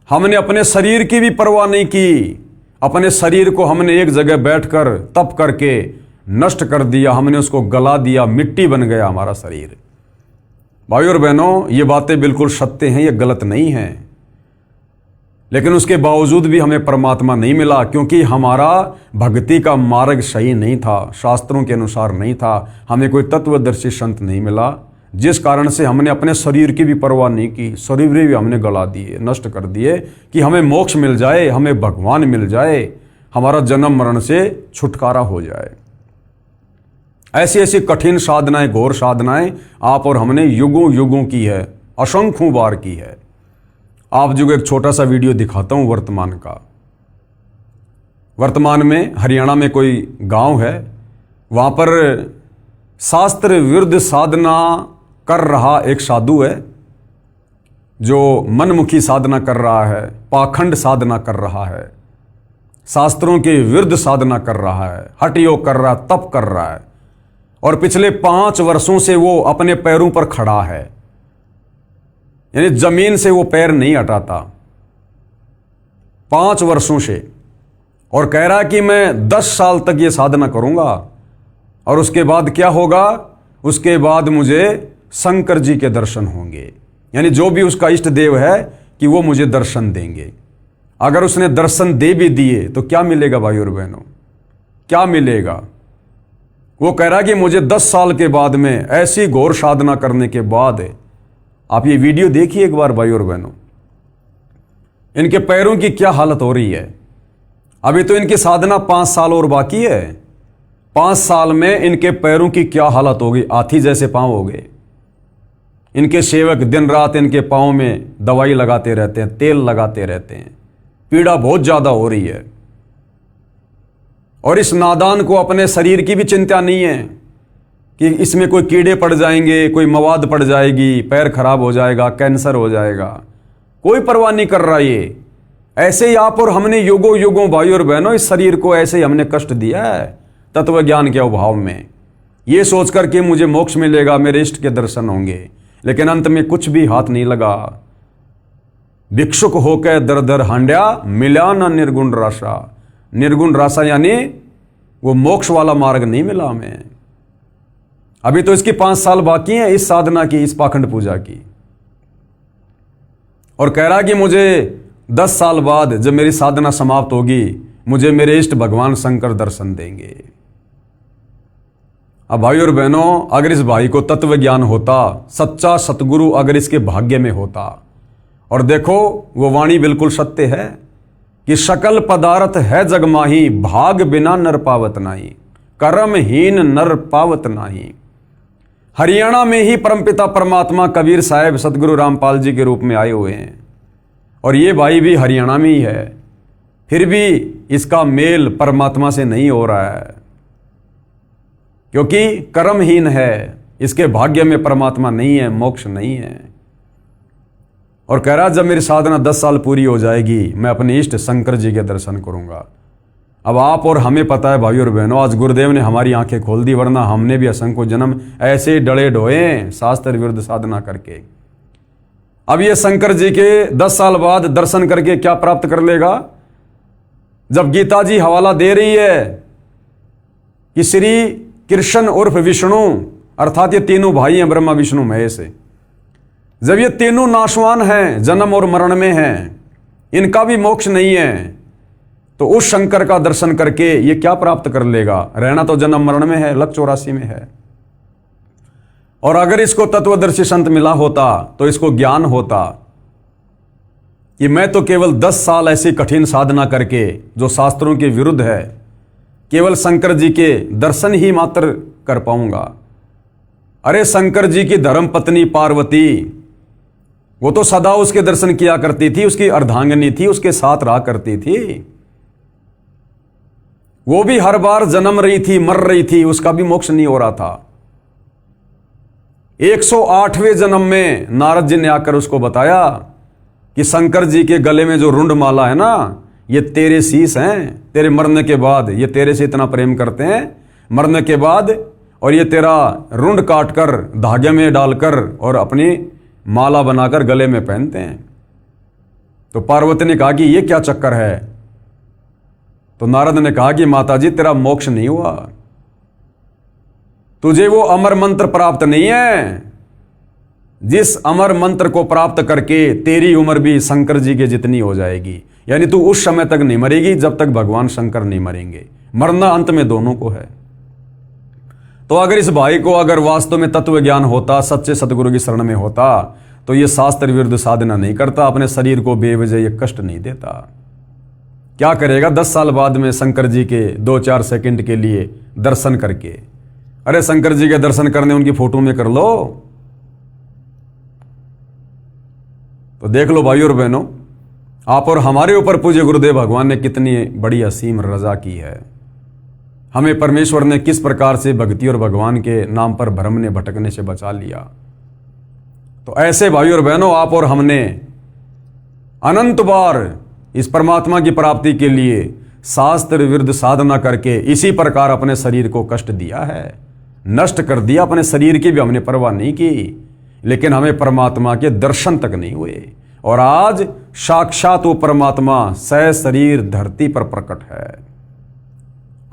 हमने अपने शरीर की भी परवाह नहीं की, अपने शरीर को हमने एक जगह बैठकर तप करके नष्ट कर दिया, हमने उसको गला दिया, मिट्टी बन गया हमारा शरीर। भाई और बहनों, ये बातें बिल्कुल सत्य हैं, ये गलत नहीं हैं, लेकिन उसके बावजूद भी हमें परमात्मा नहीं मिला, क्योंकि हमारा भक्ति का मार्ग सही नहीं था, शास्त्रों के अनुसार नहीं था, हमें कोई तत्वदर्शी संत नहीं मिला, जिस कारण से हमने अपने शरीर की भी परवाह नहीं की, शरीर भी हमने गला दिए, नष्ट कर दिए कि हमें मोक्ष मिल जाए, हमें भगवान मिल जाए, हमारा जन्म मरण से छुटकारा हो जाए। ऐसी ऐसी कठिन साधनाएं, घोर साधनाएं आप और हमने युगों युगों की है, असंख्यों बार की है। आप जो एक छोटा सा वीडियो दिखाता हूं वर्तमान का। वर्तमान में हरियाणा में कोई गांव है, वहां पर शास्त्र विरुद्ध साधना कर रहा एक साधु है, जो मनमुखी साधना कर रहा है, पाखंड साधना कर रहा है, शास्त्रों के विरुद्ध साधना कर रहा है, हठ योग कर रहा है, तप कर रहा है, और पिछले 5 वर्षों से वो अपने पैरों पर खड़ा है, यानी जमीन से वो पैर नहीं हटाता 5 वर्षों से, और कह रहा है कि मैं 10 साल तक ये साधना करूंगा और उसके बाद क्या होगा? उसके बाद मुझे शंकर जी के दर्शन होंगे, यानी जो भी उसका इष्ट देव है कि वो मुझे दर्शन देंगे। अगर उसने दर्शन दे भी दिए तो क्या मिलेगा भाई और बहनों? क्या मिलेगा? वो कह रहा कि मुझे 10 साल के बाद में ऐसी घोर साधना करने के बाद, आप ये वीडियो देखिए एक बार भाई और बहनों, इनके पैरों की क्या हालत हो रही है। अभी तो इनकी साधना 5 साल और बाकी है। 5 साल में इनके पैरों की क्या हालत होगी, हाथी जैसे पांव हो गए। इनके सेवक दिन रात इनके पांव में दवाई लगाते रहते हैं, तेल लगाते रहते हैं, पीड़ा बहुत ज्यादा हो रही है। और इस नादान को अपने शरीर की भी चिंता नहीं है कि इसमें कोई कीड़े पड़ जाएंगे, कोई मवाद पड़ जाएगी, पैर खराब हो जाएगा, कैंसर हो जाएगा, कोई परवाह नहीं कर रहा। ये ऐसे ही आप और हमने युगों युगों भाई और बहनों इस शरीर को ऐसे ही हमने कष्ट दिया है तत्व ज्ञान के अभाव में, ये सोच करके मुझे मोक्ष मिलेगा, मेरे इष्ट के दर्शन होंगे, लेकिन अंत में कुछ भी हाथ नहीं लगा। भिक्षुक होकर दर दर हांड्या, मिला न निर्गुण राशा। निर्गुण राशा यानी वो मोक्ष वाला मार्ग नहीं मिला हमें। अभी तो इसकी 5 साल बाकी हैं इस साधना की, इस पाखंड पूजा की। और कह रहा कि मुझे 10 साल बाद जब मेरी साधना समाप्त होगी, मुझे मेरे इष्ट भगवान शंकर दर्शन देंगे। अब भाई और बहनों, अगर इस भाई को तत्व ज्ञान होता, सच्चा सतगुरु अगर इसके भाग्य में होता, और देखो वो वाणी बिल्कुल सत्य है कि सकल पदार्थ है जगमाही, भाग बिना नर पावत नाही, कर्महीन नर पावत नाही। हरियाणा में ही परमपिता परमात्मा कबीर साहब सतगुरु रामपाल जी के रूप में आए हुए हैं, और ये भाई भी हरियाणा में ही है, फिर भी इसका मेल परमात्मा से नहीं हो रहा है, क्योंकि कर्महीन है, इसके भाग्य में परमात्मा नहीं है, मोक्ष नहीं है। और कह रहा जब मेरी साधना 10 साल पूरी हो जाएगी, मैं अपने इष्ट शंकर जी के दर्शन करूंगा। अब आप और हमें पता है भाई और बहनों, आज गुरुदेव ने हमारी आंखें खोल दी, वरना हमने भी असंख्य जन्म ऐसे डले ढोए शास्त्र विरुद्ध साधना करके। अब ये शंकर जी के 10 साल बाद दर्शन करके क्या प्राप्त कर लेगा? जब गीता जी हवाला दे रही है कि श्री कृष्ण उर्फ विष्णु, अर्थात ये तीनों भाई हैं ब्रह्मा विष्णु महेश, जब ये तीनों नाशवान हैं, जन्म और मरण में हैं, इनका भी मोक्ष नहीं है, तो उस शंकर का दर्शन करके ये क्या प्राप्त कर लेगा? रहना तो जन्म मरण में है, लक 84 में है। और अगर इसको तत्वदर्शी संत मिला होता तो इसको ज्ञान होता कि मैं तो केवल 10 साल ऐसी कठिन साधना करके जो शास्त्रों के विरुद्ध है, केवल शंकर जी के दर्शन ही मात्र कर पाऊंगा। अरे शंकर जी की धर्म पत्नी पार्वती, वो तो सदा उसके दर्शन किया करती थी, उसकी अर्धांगिनी थी, उसके साथ रहा करती थी। वो भी हर बार जन्म रही थी, मर रही थी, उसका भी मोक्ष नहीं हो रहा था। 108वें जन्म में नारद जी ने आकर उसको बताया कि शंकर जी के गले में जो रुंड माला है ना, ये तेरे शीश हैं, तेरे मरने के बाद ये तेरे से इतना प्रेम करते हैं, मरने के बाद, और ये तेरा रुंड काटकर धागे में डालकर और अपनी माला बनाकर गले में पहनते हैं। तो पार्वती ने कहा कि ये क्या चक्कर है? तो नारद ने कहा कि माता जी तेरा मोक्ष नहीं हुआ, तुझे वो अमर मंत्र प्राप्त नहीं है, जिस अमर मंत्र को प्राप्त करके तेरी उम्र भी शंकर जी के जितनी हो जाएगी। यानी तू उस समय तक नहीं मरेगी जब तक भगवान शंकर नहीं मरेंगे। मरना अंत में दोनों को है। तो अगर इस भाई को अगर वास्तव में तत्व ज्ञान होता, सच्चे सतगुरु की शरण में होता, तो ये शास्त्र विरुद्ध साधना नहीं करता, अपने शरीर को बेवजह ये कष्ट नहीं देता। क्या करेगा 10 साल बाद में शंकर जी के 2-4 सेकंड के लिए दर्शन करके? अरे शंकर जी के दर्शन करने उनकी फोटो में कर लो। तो देख लो भाई और बहनों, आप और हमारे ऊपर पूज्य गुरुदेव भगवान ने कितनी बड़ी असीम रजा की है। हमें परमेश्वर ने किस प्रकार से भक्ति और भगवान के नाम पर भ्रम ने भटकने से बचा लिया। तो ऐसे भाई और बहनों, आप और हमने अनंत बार इस परमात्मा की प्राप्ति के लिए शास्त्र विरुद्ध साधना करके इसी प्रकार अपने शरीर को कष्ट दिया है, नष्ट कर दिया। अपने शरीर की भी हमने परवाह नहीं की, लेकिन हमें परमात्मा के दर्शन तक नहीं हुए। और आज साक्षात वो परमात्मा सशरीर धरती पर प्रकट है।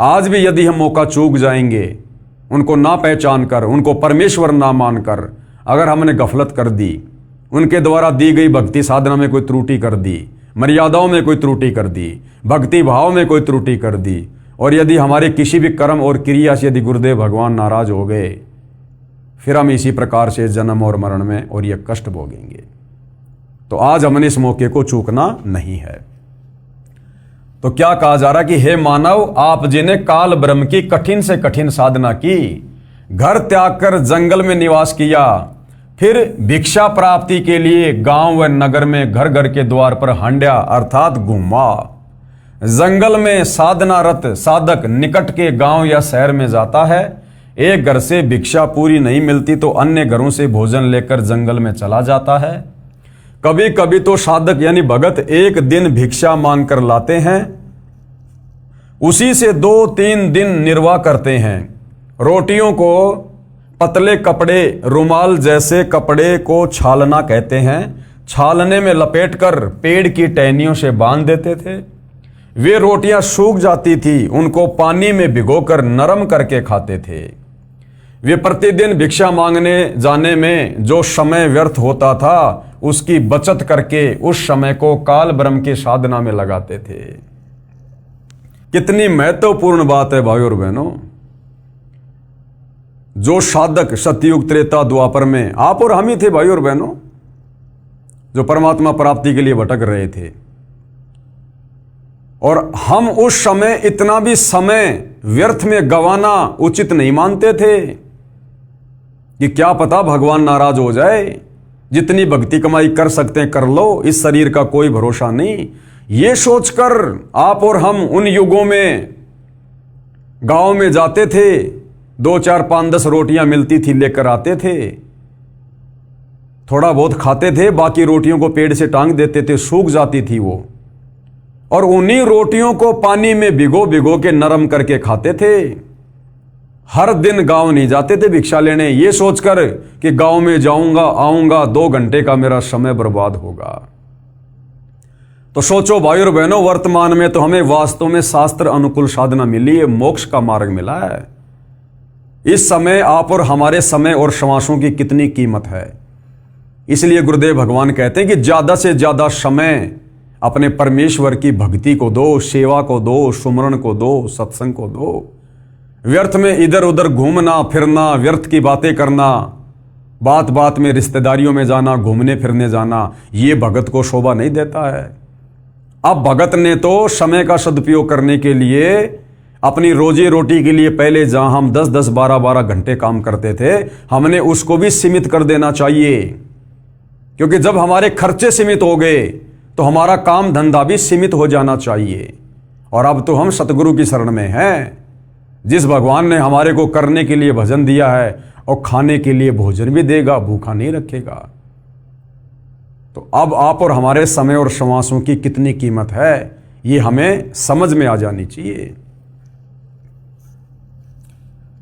आज भी यदि हम मौका चूक जाएंगे, उनको ना पहचान कर, उनको परमेश्वर ना मानकर अगर हमने गफलत कर दी, उनके द्वारा दी गई भक्ति साधना में कोई त्रुटि कर दी, मर्यादाओं में कोई त्रुटि कर दी, भक्ति भाव में कोई त्रुटि कर दी, और यदि हमारे किसी भी कर्म और क्रिया से यदि गुरुदेव भगवान नाराज हो गए, फिर हम इसी प्रकार से जन्म और मरण में और ये कष्ट भोगेंगे। तो आज हमने इस मौके को चूकना नहीं है। तो क्या कहा जा रहा कि हे मानव, आप जिन्हें काल ब्रह्म की कठिन से कठिन साधना की, घर त्याग कर जंगल में निवास किया, फिर भिक्षा प्राप्ति के लिए गांव व नगर में घर घर के द्वार पर हंड्या अर्थात घूमा। जंगल में साधनारत साधक निकट के गांव या शहर में जाता है। एक घर से भिक्षा पूरी नहीं मिलती तो अन्य घरों से भोजन लेकर जंगल में चला जाता है। कभी कभी तो साधक यानी भगत एक दिन भिक्षा मांग कर लाते हैं, उसी से 2-3 दिन निर्वाह करते हैं। रोटियों को पतले कपड़े, रुमाल जैसे कपड़े को छालना कहते हैं, छालने में लपेटकर पेड़ की टहनियों से बांध देते थे। वे रोटियां सूख जाती थी, उनको पानी में भिगोकर नरम करके खाते थे। वे प्रतिदिन भिक्षा मांगने जाने में जो समय व्यर्थ होता था, उसकी बचत करके उस समय को काल ब्रह्म की साधना में लगाते थे। कितनी महत्वपूर्ण बात है भाइयों और बहनों। जो साधक सतयुग त्रेता द्वापर में आप और हम ही थे भाइयों और बहनों, जो परमात्मा प्राप्ति के लिए भटक रहे थे, और हम उस समय इतना भी समय व्यर्थ में गंवाना उचित नहीं मानते थे कि क्या पता भगवान नाराज हो जाए। जितनी भक्ति कमाई कर सकते हैं कर लो, इस शरीर का कोई भरोसा नहीं। ये सोचकर आप और हम उन युगों में गांव में जाते थे, 2-4, 5-10 रोटियां मिलती थी लेकर आते थे, थोड़ा बहुत खाते थे, बाकी रोटियों को पेड़ से टांग देते थे, सूख जाती थी वो, और उन्हीं रोटियों को पानी में भिगो भिगो के नरम करके खाते थे। हर दिन गांव नहीं जाते थे भिक्षा लेने, ये सोचकर कि गांव में जाऊंगा आऊंगा 2 घंटे का मेरा समय बर्बाद होगा। तो सोचो भाइयों और बहनों, वर्तमान में तो हमें वास्तव में शास्त्र अनुकूल साधना मिली है, मोक्ष का मार्ग मिला है। इस समय आप और हमारे समय और श्वासों की कितनी कीमत है। इसलिए गुरुदेव भगवान कहते हैं कि ज्यादा से ज्यादा समय अपने परमेश्वर की भक्ति को दो, सेवा को दो, सुमरण को दो, सत्संग को दो। व्यर्थ में इधर उधर घूमना फिरना, व्यर्थ की बातें करना, बात बात में रिश्तेदारियों में जाना, घूमने फिरने जाना, ये भगत को शोभा नहीं देता है। अब भगत ने तो समय का सदुपयोग करने के लिए, अपनी रोजी रोटी के लिए पहले जहां हम 10-10, 12-12 घंटे काम करते थे, हमने उसको भी सीमित कर देना चाहिए। क्योंकि जब हमारे खर्चे सीमित हो गए तो हमारा काम धंधा भी सीमित हो जाना चाहिए। और अब तो हम सतगुरु की शरण में हैं, जिस भगवान ने हमारे को करने के लिए भजन दिया है और खाने के लिए भोजन भी देगा, भूखा नहीं रखेगा। तो अब आप और हमारे समय और श्वासों की कितनी कीमत है, ये हमें समझ में आ जानी चाहिए।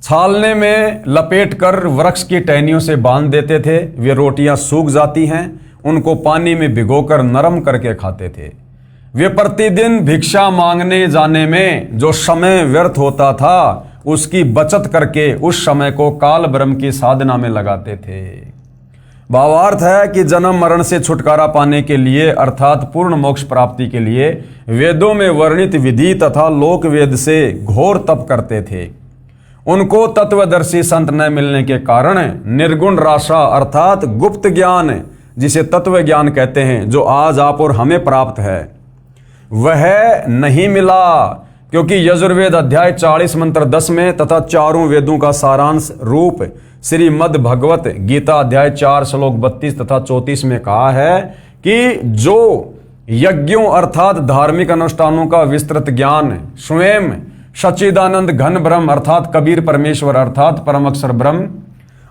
छालने में लपेटकर वृक्ष की टहनियों से बांध देते थे। वे रोटियां सूख जाती हैं, उनको पानी में भिगोकर नरम करके खाते थे। वे प्रतिदिन भिक्षा मांगने जाने में जो समय व्यर्थ होता था, उसकी बचत करके उस समय को काल ब्रह्म की साधना में लगाते थे। भावार्थ है कि जन्म मरण से छुटकारा पाने के लिए अर्थात पूर्ण मोक्ष प्राप्ति के लिए वेदों में वर्णित विधि तथा लोक वेद से घोर तप करते थे। उनको तत्वदर्शी संत न मिलने के कारण निर्गुण राशा अर्थात गुप्त ज्ञान, जिसे तत्व ज्ञान कहते हैं, जो आज आप और हमें प्राप्त है, वह नहीं मिला। क्योंकि यजुर्वेद अध्याय 40 मंत्र 10 में तथा चारों वेदों का सारांश रूप श्रीमद् भगवत गीता अध्याय 4 श्लोक 32 तथा 34 में कहा है कि जो यज्ञों अर्थात धार्मिक अनुष्ठानों का विस्तृत ज्ञान स्वयं सच्चिदानंद घन ब्रह्म अर्थात कबीर परमेश्वर अर्थात परम अक्षर ब्रह्म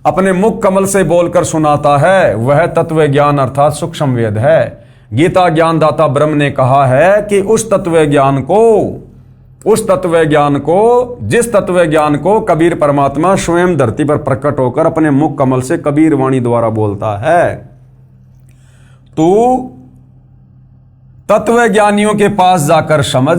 अपने मुख कमल से बोलकर सुनाता है, वह तत्व ज्ञान अर्थात सूक्ष्म वेद है। गीता ज्ञानदाता ब्रह्म ने कहा है कि उस तत्व ज्ञान को जिस तत्व ज्ञान को कबीर परमात्मा स्वयं धरती पर प्रकट होकर अपने मुख कमल से कबीर वाणी द्वारा बोलता है, तू तत्व ज्ञानियों के पास जाकर समझ।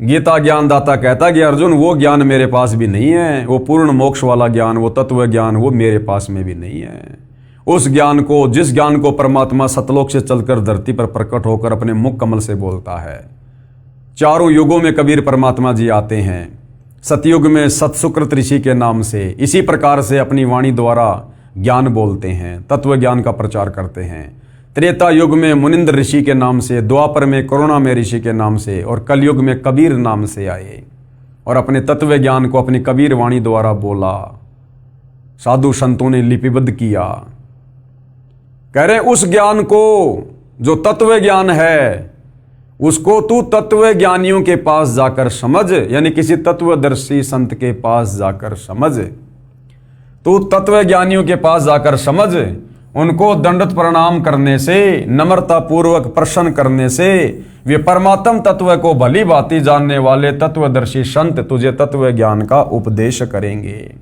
गीता ज्ञानदाता कहता कि अर्जुन, वो ज्ञान मेरे पास भी नहीं है, वो पूर्ण मोक्ष वाला ज्ञान, वो तत्व ज्ञान, वो मेरे पास में भी नहीं है। उस ज्ञान को, जिस ज्ञान को परमात्मा सतलोक से चलकर धरती पर प्रकट होकर अपने मुख कमल से बोलता है, चारों युगों में कबीर परमात्मा जी आते हैं। सतयुग में सतसुकृत ऋषि के नाम से इसी प्रकार से अपनी वाणी द्वारा ज्ञान बोलते हैं, तत्व ज्ञान का प्रचार करते हैं। त्रेता युग में मुनिंद्र ऋषि के नाम से, द्वापर में करुणामय ऋषि के नाम से और कलयुग में कबीर नाम से आए और अपने तत्व ज्ञान को अपनी कबीर वाणी द्वारा बोला। साधु संतों ने लिपिबद्ध किया। कह रहे उस ज्ञान को जो तत्व ज्ञान है उसको तू तत्व ज्ञानियों के पास जाकर समझ, यानी किसी तत्वदर्शी संत के पास जाकर समझ। तू तत्व ज्ञानियों के पास जाकर समझ, उनको दंडवत प्रणाम करने से, नम्रता पूर्वक प्रश्न करने से वे परमात्म तत्व को भली भांति जानने वाले तत्वदर्शी संत तुझे तत्व ज्ञान का उपदेश करेंगे।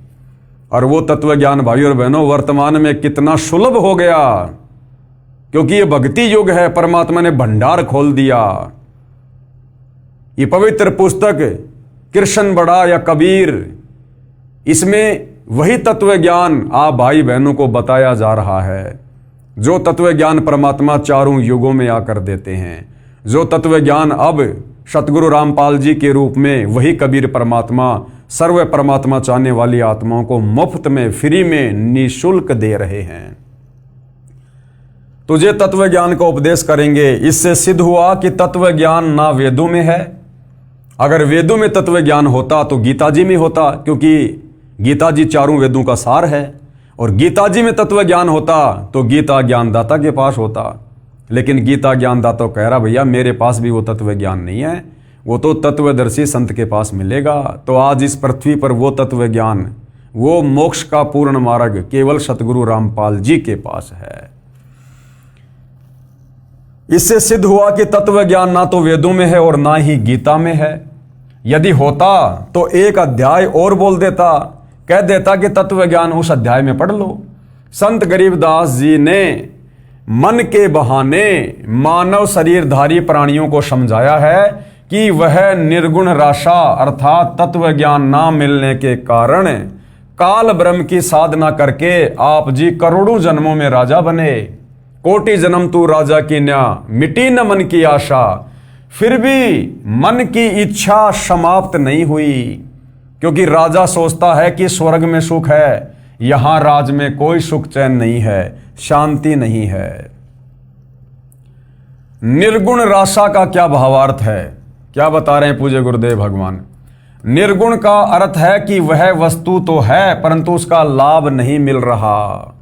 और वो तत्व ज्ञान भाई और बहनों वर्तमान में कितना सुलभ हो गया, क्योंकि ये भक्ति युग है। परमात्मा ने भंडार खोल दिया। ये पवित्र पुस्तक कृष्ण बड़ा या कबीर, इसमें वही तत्व ज्ञान आप भाई बहनों को बताया जा रहा है जो तत्व ज्ञान परमात्मा चारों युगों में आकर देते हैं। जो तत्व ज्ञान अब सतगुरु रामपाल जी के रूप में वही कबीर परमात्मा सर्व परमात्मा चाहने वाली आत्माओं को मुफ्त में, फ्री में, निःशुल्क दे रहे हैं। तुझे तत्व ज्ञान का उपदेश करेंगे। इससे सिद्ध हुआ कि तत्व ज्ञान ना वेदों में है। अगर वेदों में तत्व ज्ञान होता तो गीता जी में होता, क्योंकि गीता जी चारों वेदों का सार है। और गीता जी में तत्व ज्ञान होता तो गीता ज्ञानदाता के पास होता। लेकिन गीता ज्ञानदाता कह रहा भैया मेरे पास भी वो तत्व ज्ञान नहीं है, वो तो तत्वदर्शी संत के पास मिलेगा। तो आज इस पृथ्वी पर वो तत्व ज्ञान, वो मोक्ष का पूर्ण मार्ग केवल सतगुरु रामपाल जी के पास है। इससे सिद्ध हुआ कि तत्व ज्ञान ना तो वेदों में है और ना ही गीता में है। यदि होता तो एक अध्याय और बोल देता, कह देता कि तत्व ज्ञान उस अध्याय में पढ़ लो। संत गरीबदास जी ने मन के बहाने मानव शरीरधारी प्राणियों को समझाया है कि वह निर्गुण राशा अर्थात तत्व ज्ञान ना मिलने के कारण काल ब्रह्म की साधना करके आप जी करोड़ों जन्मों में राजा बने। कोटि जन्म तू राजा की न्या, मिटी न मन की आशा। फिर भी मन की इच्छा समाप्त नहीं हुई, क्योंकि राजा सोचता है कि स्वर्ग में सुख है, यहां राज में कोई सुख चैन नहीं है, शांति नहीं है। निर्गुण राशा का क्या भावार्थ है, क्या बता रहे हैं पूज्य गुरुदेव भगवान। निर्गुण का अर्थ है कि वह वस्तु तो है परंतु उसका लाभ नहीं मिल रहा।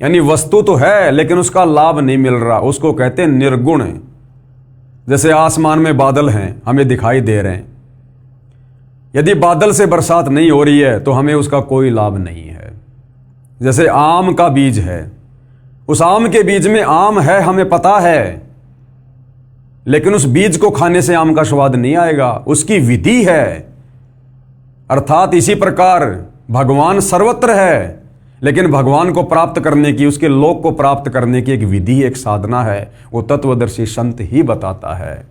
यानी वस्तु तो है लेकिन उसका लाभ नहीं मिल रहा, उसको कहते हैं निर्गुण। जैसे आसमान में बादल हैं, हमें दिखाई दे रहे हैं। यदि बादल से बरसात नहीं हो रही है तो हमें उसका कोई लाभ नहीं है। जैसे आम का बीज है, उस आम के बीज में आम है हमें पता है, लेकिन उस बीज को खाने से आम का स्वाद नहीं आएगा, उसकी विधि है। अर्थात इसी प्रकार भगवान सर्वत्र है, लेकिन भगवान को प्राप्त करने की, उसके लोक को प्राप्त करने की एक विधि, एक साधना है, वो तत्वदर्शी संत ही बताता है।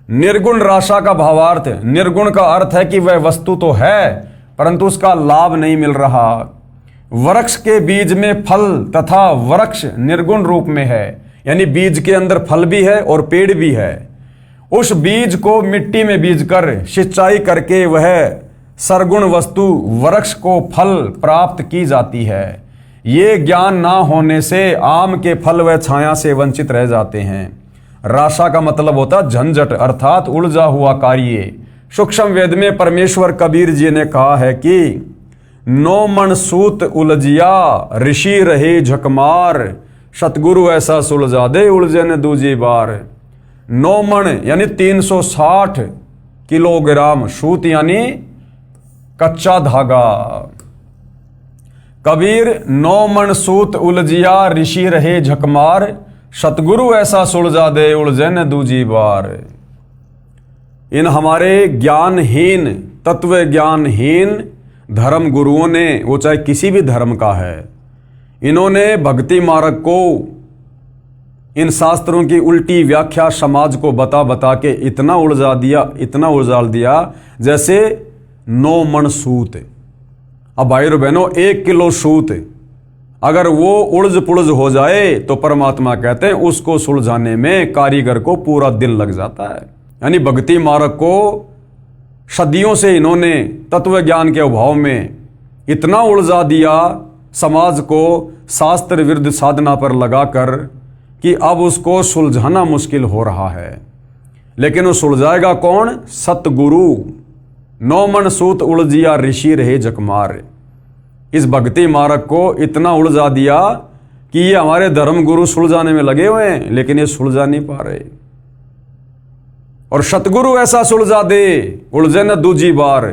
निर्गुण राशा का भावार्थ, निर्गुण का अर्थ है कि वह वस्तु तो है परंतु उसका लाभ नहीं मिल रहा। वृक्ष के बीज में फल तथा वृक्ष निर्गुण रूप में है, यानी बीज के अंदर फल भी है और पेड़ भी है। उस बीज को मिट्टी में बीज कर सिंचाई करके वह सरगुण वस्तु वृक्ष को फल प्राप्त की जाती है। ये ज्ञान ना होने से आम के फल व छाया से वंचित रह जाते हैं। राशा का मतलब होता झंझट अर्थात उलझा हुआ कार्य। सूक्ष्म वेद में परमेश्वर कबीर जी ने कहा है कि नो मन सूत उलझिया ऋषि रहे झकमार, सतगुरु ऐसा सुलझा दे उलझे न दूजी बार। 9 मन यानी 360 किलोग्राम, सूत यानी कच्चा धागा। कबीर 9 मन सूत उलझिया ऋषि रहे झकमार, सतगुरु ऐसा सुलझा दे उलझे न दूजी बार। इन हमारे ज्ञानहीन, तत्व ज्ञानहीन धर्म गुरुओं ने, वो चाहे किसी भी धर्म का है, इन्होंने भक्ति मार्ग को, इन शास्त्रों की उल्टी व्याख्या समाज को बता बता के इतना उलझा दिया, इतना उलझाल दिया जैसे 9 मन सूत। अब भाई और बहनों 1 किलो सूत अगर वो उलझ पुलझ हो जाए तो परमात्मा कहते हैं उसको सुलझाने में कारीगर को पूरा दिन लग जाता है। यानी भक्ति मार्ग को सदियों से इन्होंने तत्व ज्ञान के अभाव में इतना उलझा दिया, समाज को शास्त्र विरुद्ध साधना पर लगाकर, कि अब उसको सुलझाना मुश्किल हो रहा है। लेकिन वो सुलझाएगा कौन? सतगुरु। नौ मन सूत उलझिया ऋषि रहे जकमार। इस भक्ति मार्ग को इतना उलझा दिया कि ये हमारे धर्म गुरु सुलझाने में लगे हुए हैं, लेकिन ये सुलझा नहीं पा रहे। और सतगुरु ऐसा सुलझा दे, उलझे न दूजी बार।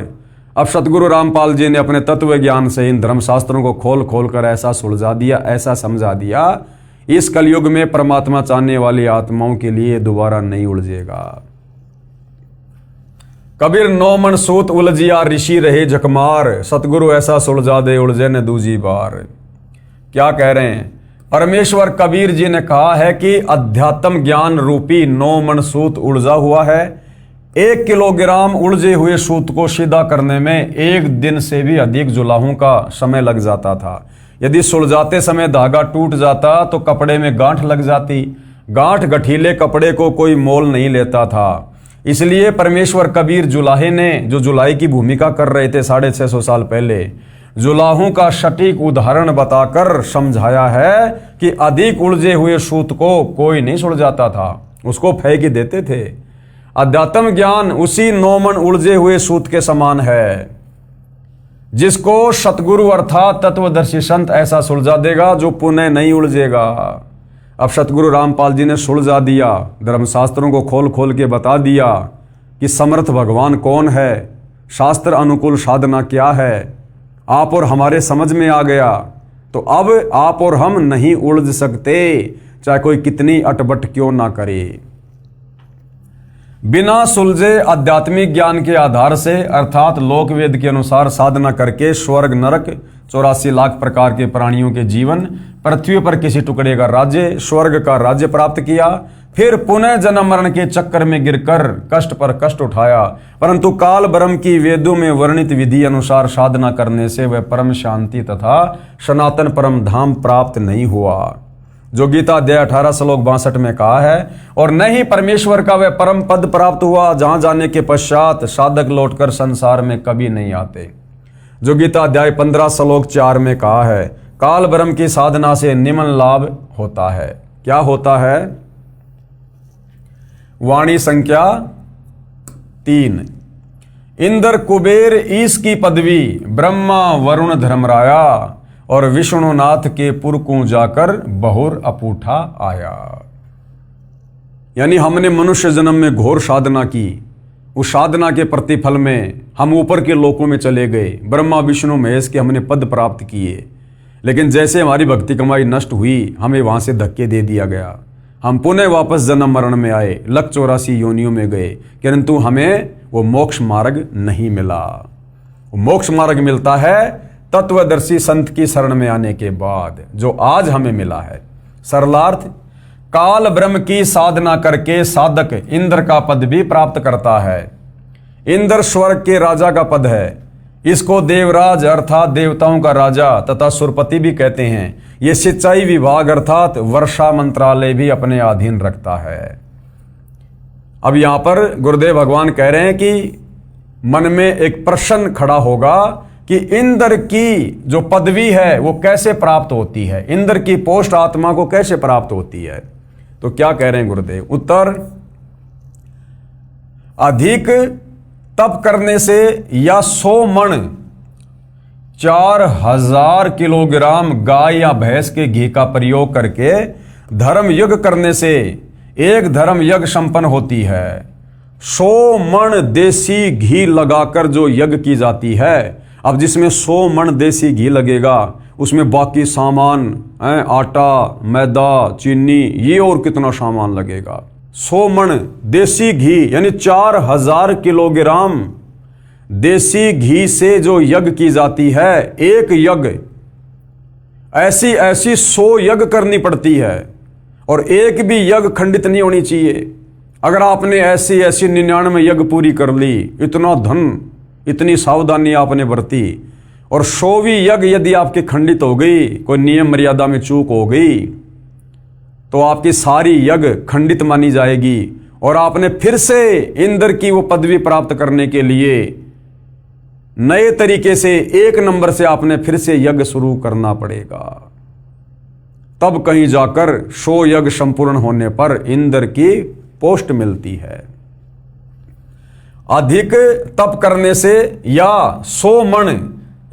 अब सतगुरु रामपाल जी ने अपने तत्व ज्ञान से इन धर्मशास्त्रों को खोल खोल कर ऐसा सुलझा दिया, ऐसा समझा दिया, इस कलयुग में परमात्मा चाहने वाली आत्माओं के लिए दोबारा नहीं उलझेगा। कबीर नौ मन सूत उलझिया ऋषि रहे जकमार। सतगुरु ऐसा सुलझा दे, उलझे न दूजी बार। क्या कह रहे हैं? परमेश्वर कबीर जी ने कहा है कि अध्यात्म ज्ञान रूपी नौ मन सूत उलझा हुआ है। 1 किलोग्राम उलझे हुए सूत को सीधा करने में 1 दिन से भी अधिक जुलाहों का समय लग जाता था। यदि सुलझाते समय धागा टूट जाता तो कपड़े में गांठ लग जाती। गांठ गठीले कपड़े को कोई मोल नहीं लेता था। इसलिए परमेश्वर कबीर जुलाहे ने, जो जुलाई की भूमिका कर रहे थे 650 साल पहले, जुलाहों का सटीक उदाहरण बताकर समझाया है कि अधिक उलझे हुए सूत को कोई नहीं सुलझाता था, उसको फेंक ही देते थे। अध्यात्म ज्ञान उसी 9 मन उलझे हुए सूत के समान है, जिसको सतगुरु अर्थात तत्वदर्शी संत ऐसा सुलझा देगा जो पुनः नहीं उलझेगा। अब सतगुरु रामपाल जी ने सुलझा दिया, धर्मशास्त्रों को खोल खोल के बता दिया कि समर्थ भगवान कौन है, शास्त्र अनुकूल साधना क्या है। आप और हमारे समझ में आ गया, तो अब आप और हम नहीं उलझ सकते, चाहे कोई कितनी अटपट क्यों ना करे। बिना सुलझे आध्यात्मिक ज्ञान के आधार से अर्थात लोकवेद के अनुसार साधना करके स्वर्ग नरक 84 लाख प्रकार के प्राणियों के जीवन, पृथ्वी पर किसी टुकड़े का राज्य, स्वर्ग का राज्य प्राप्त किया, फिर पुनः जन्म मरण के चक्कर में गिरकर कष्ट पर कष्ट उठाया, परंतु काल ब्रह्म की वेदों में वर्णित विधि अनुसार साधना करने से वह परम शांति तथा सनातन परम धाम प्राप्त नहीं हुआ, जो गीता अध्याय 18 श्लोक 62 में कहा है। और न ही परमेश्वर का वह परम पद प्राप्त हुआ जहां जाने के पश्चात साधक लौटकर संसार में कभी नहीं आते, जो गीता अध्याय 15 श्लोक 4 में कहा है। काल ब्रह्म की साधना से निम्न लाभ होता है। क्या होता है? वाणी संख्या 3। इंद्र कुबेर ईश की पदवी, ब्रह्मा वरुण धर्मराया, और विष्णुनाथ के पुर को जाकर बहुर अपूठा आया। यानी हमने मनुष्य जन्म में घोर साधना की, उस साधना के प्रतिफल में हम ऊपर के लोकों में चले गए, ब्रह्मा विष्णु महेश के हमने पद प्राप्त किए। लेकिन जैसे हमारी भक्ति कमाई नष्ट हुई, हमें वहां से धक्के दे दिया गया, हम पुनः वापस जन्म मरण में आए, 184 योनियों में गए, किंतु हमें वो मोक्ष मार्ग नहीं मिला। मोक्ष मार्ग मिलता है तत्वदर्शी संत की शरण में आने के बाद, जो आज हमें मिला है। सरलार्थ, काल ब्रह्म की साधना करके साधक इंद्र का पद भी प्राप्त करता है। इंद्र स्वर्ग के राजा का पद है। इसको देवराज अर्थात देवताओं का राजा तथा सुरपति भी कहते हैं। ये सिंचाई विभाग अर्थात वर्षा मंत्रालय भी अपने अधीन रखता है। अब यहां पर गुरुदेव भगवान कह रहे हैं कि मन में एक प्रश्न खड़ा होगा कि इंद्र की जो पदवी है वो कैसे प्राप्त होती है, इंद्र की पोस्ट आत्मा को कैसे प्राप्त होती है। तो क्या कह रहे हैं गुरुदेव? उत्तर, अधिक तप करने से या 100 मण 4000 किलोग्राम गाय या भैंस के घी का प्रयोग करके धर्म यज्ञ करने से एक धर्म यज्ञ संपन्न होती है। 100 मण देसी घी लगाकर जो यज्ञ की जाती है, अब जिसमें 100 मण देसी घी लगेगा, उसमें बाकी सामान आटा, मैदा, चीनी, ये और कितना सामान लगेगा। 100 मण देसी घी यानी 4000 किलोग्राम देसी घी से जो यज्ञ की जाती है, एक यज्ञ ऐसी 100 यज्ञ करनी पड़ती है, और एक भी यज्ञ खंडित नहीं होनी चाहिए। अगर आपने ऐसी 99 यज्ञ पूरी कर ली, इतना धन, इतनी सावधानी आपने बरती, और 100वीं यज्ञ यदि आपकी खंडित हो गई, कोई नियम मर्यादा में चूक हो गई, तो आपकी सारी यज्ञ खंडित मानी जाएगी और आपने फिर से इंद्र की वो पदवी प्राप्त करने के लिए नए तरीके से 1 नंबर से आपने फिर से यज्ञ शुरू करना पड़ेगा। तब कहीं जाकर 100 यज्ञ संपूर्ण होने पर इंद्र की पोस्ट मिलती है। अधिक तप करने से या 100 मण